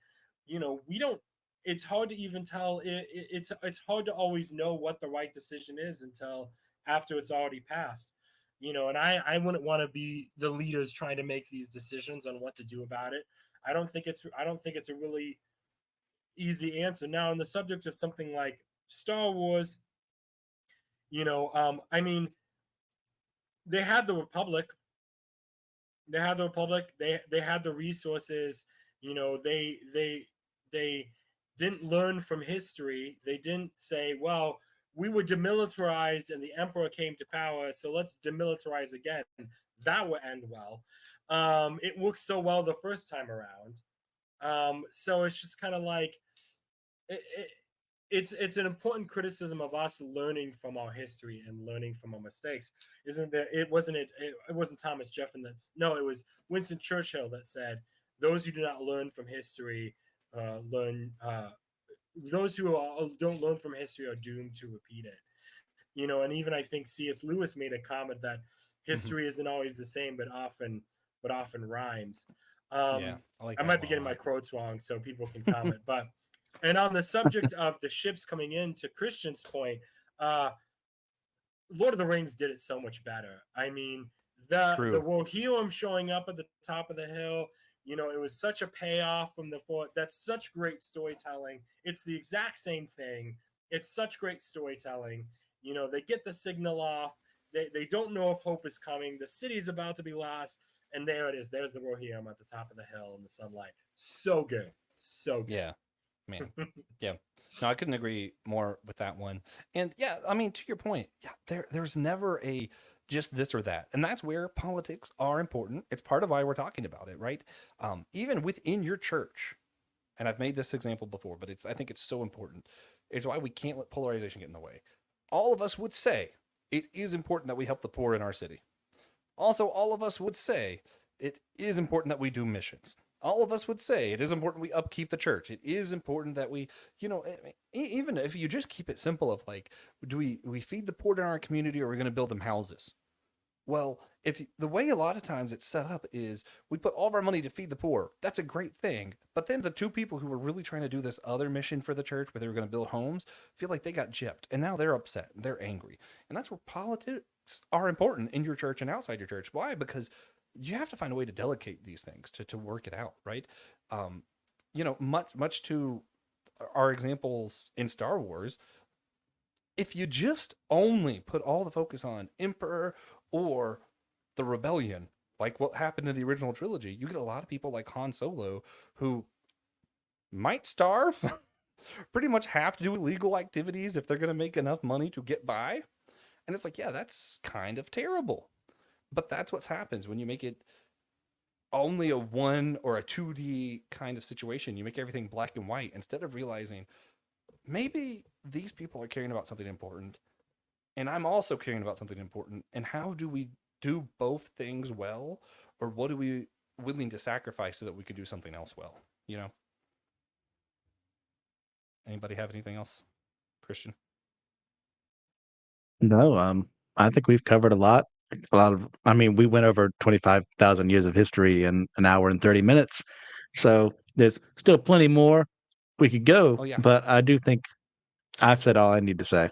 we don't. It's hard to even tell. It's hard to always know what the right decision is until after it's already passed. And I wouldn't want to be the leaders trying to make these decisions on what to do about it. I don't think it's a really easy answer. Now, on the subject of something like Star Wars, I mean, they had the Republic. They had the Republic. They had the resources. They didn't learn from history. They didn't say, well, we were demilitarized and the emperor came to power, so let's demilitarize again. That would end well. It worked so well the first time around. So it's just kind of like it, it, it's an important criticism of us learning from our history and learning from our mistakes. Isn't there? It wasn't Thomas Jefferson that's no, it was Winston Churchill that said, "Those who do not learn from history learn. Those who don't learn from history are doomed to repeat it." And even I think C.S. Lewis made a comment that Hmm. history isn't always the same, but often rhymes. Yeah, I like I that might one be a getting my lot. quotes wrong, so people can comment. But and on the subject of the ships coming in, to Christian's point, uh, Lord of the Rings did it so much better. I mean, the True. Rohirrim showing up at the top of the hill, it was such a payoff from the fort. That's such great storytelling. It's the exact same thing. It's such great storytelling. They get the signal off. They don't know if hope is coming. The city's about to be lost, and there it is. There's the Rohirrim at the top of the hill in the sunlight. So good, so Yeah, man. good. Yeah. No, I couldn't agree more with that one. And yeah, I mean, to your point, yeah, there's never a just this or that. And that's where politics are important. It's part of why we're talking about it, right? Even within your church, and I've made this example before, but I think it's so important. It's why we can't let polarization get in the way. All of us would say it is important that we help the poor in our city. Also, all of us would say it is important that we do missions. All of us would say it is important we upkeep the church. It is important that we, even if you just keep it simple of like, do we feed the poor in our community, or are we going to build them houses? Well, if the way a lot of times it's set up is we put all of our money to feed the poor, that's a great thing. But then the two people who were really trying to do this other mission for the church, where they were going to build homes, feel like they got gypped, and now they're upset, they're angry, and that's where politics are important in your church and outside your church. Why? Because you have to find a way to delegate these things to work it out, right? Um, much to our examples in Star Wars, if you just only put all the focus on Emperor or the rebellion, like what happened in the original trilogy, you get a lot of people like Han Solo who might starve, pretty much have to do illegal activities if they're going to make enough money to get by. And it's like, yeah, that's kind of terrible. But that's what happens when you make it only a 1 or a 2D kind of situation. You make everything black and white instead of realizing maybe these people are caring about something important, and I'm also caring about something important. And how do we do both things well, or what are we willing to sacrifice so that we could do something else well? You know. Anybody have anything else, Christian? No, I think we've covered a lot. I mean, we went over 25,000 years of history in an hour and 30 minutes. So there's still plenty more we could go, Oh yeah. but I do think I've said all I need to say.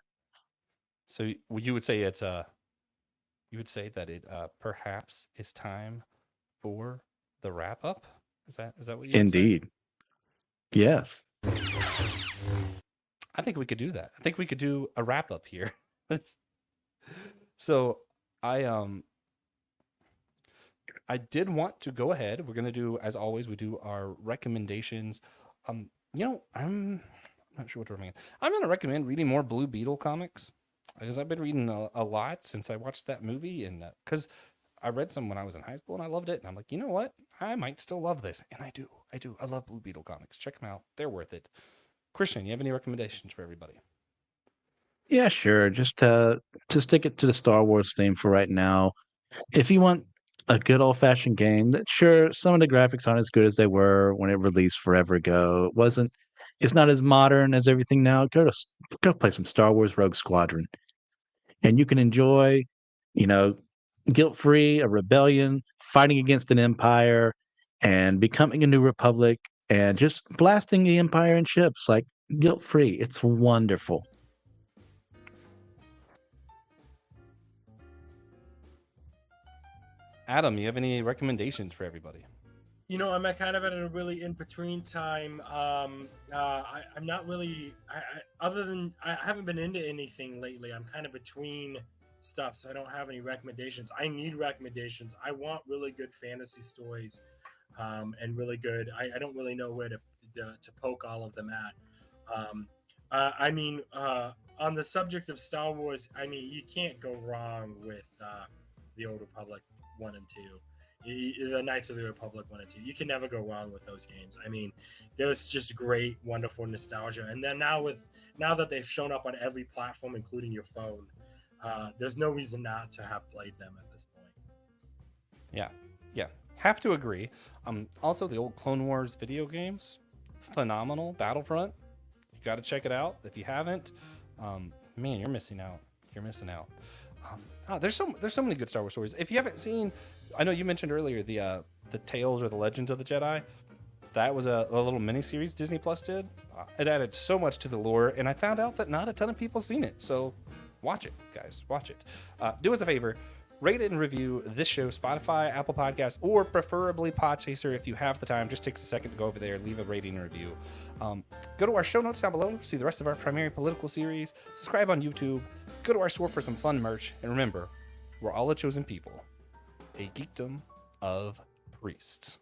So you would say it's you would say that it perhaps is time for the wrap up. Is that what you would say? Indeed. Yes. I think we could do that. I think we could do a wrap up here. So I I did want to go ahead. We're gonna do, as always, we do our recommendations. I'm not sure what to recommend. I'm gonna recommend reading more Blue Beetle comics because I've been reading a lot since I watched that movie, and because I read some when I was in high school and I loved it, and I'm like, you know what, I might still love this, and I do. I love Blue Beetle comics. Check them out; they're worth it. Christian, you have any recommendations for everybody? Yeah, sure. Just to stick it to the Star Wars theme for right now. If you want a good old-fashioned game, that sure, some of the graphics aren't as good as they were when it released forever ago. It's not as modern as everything now. Go play some Star Wars Rogue Squadron, and you can enjoy, you know, guilt-free, a rebellion, fighting against an empire, and becoming a new republic and just blasting the Empire in ships like guilt free. It's wonderful. Adam, you have any recommendations for everybody? I'm at kind of at a really in between time. I'm not really, other than I haven't been into anything lately. I'm kind of between stuff, so I don't have any recommendations. I need recommendations. I want really good fantasy stories, and really good. I don't really know where to poke all of them at. On the subject of Star Wars, I mean, you can't go wrong with the Old Republic 1 and 2. The Knights of the Republic 1 and 2. You can never go wrong with those games. I mean, there's just great, wonderful nostalgia. And then now that they've shown up on every platform, including your phone, there's no reason not to have played them at this point. Yeah, yeah, have to agree. Also the old Clone Wars video games, phenomenal. Battlefront, you got to check it out if you haven't. Man, you're missing out. You're missing out. There's so many good Star Wars stories. If you haven't seen, I know you mentioned earlier the Tales or the Legends of the Jedi. That was a little mini series Disney Plus did. It added so much to the lore, and I found out that not a ton of people seen it. So watch it, guys. Watch it. Do us a favor. Rate it and review this show, Spotify, Apple Podcasts, or preferably Podchaser if you have the time. Just takes a second to go over there, leave a rating and review. Go to our show notes down below, see the rest of our primary political series, subscribe on YouTube, go to our store for some fun merch, and remember, we're all a chosen people, a geekdom of priests.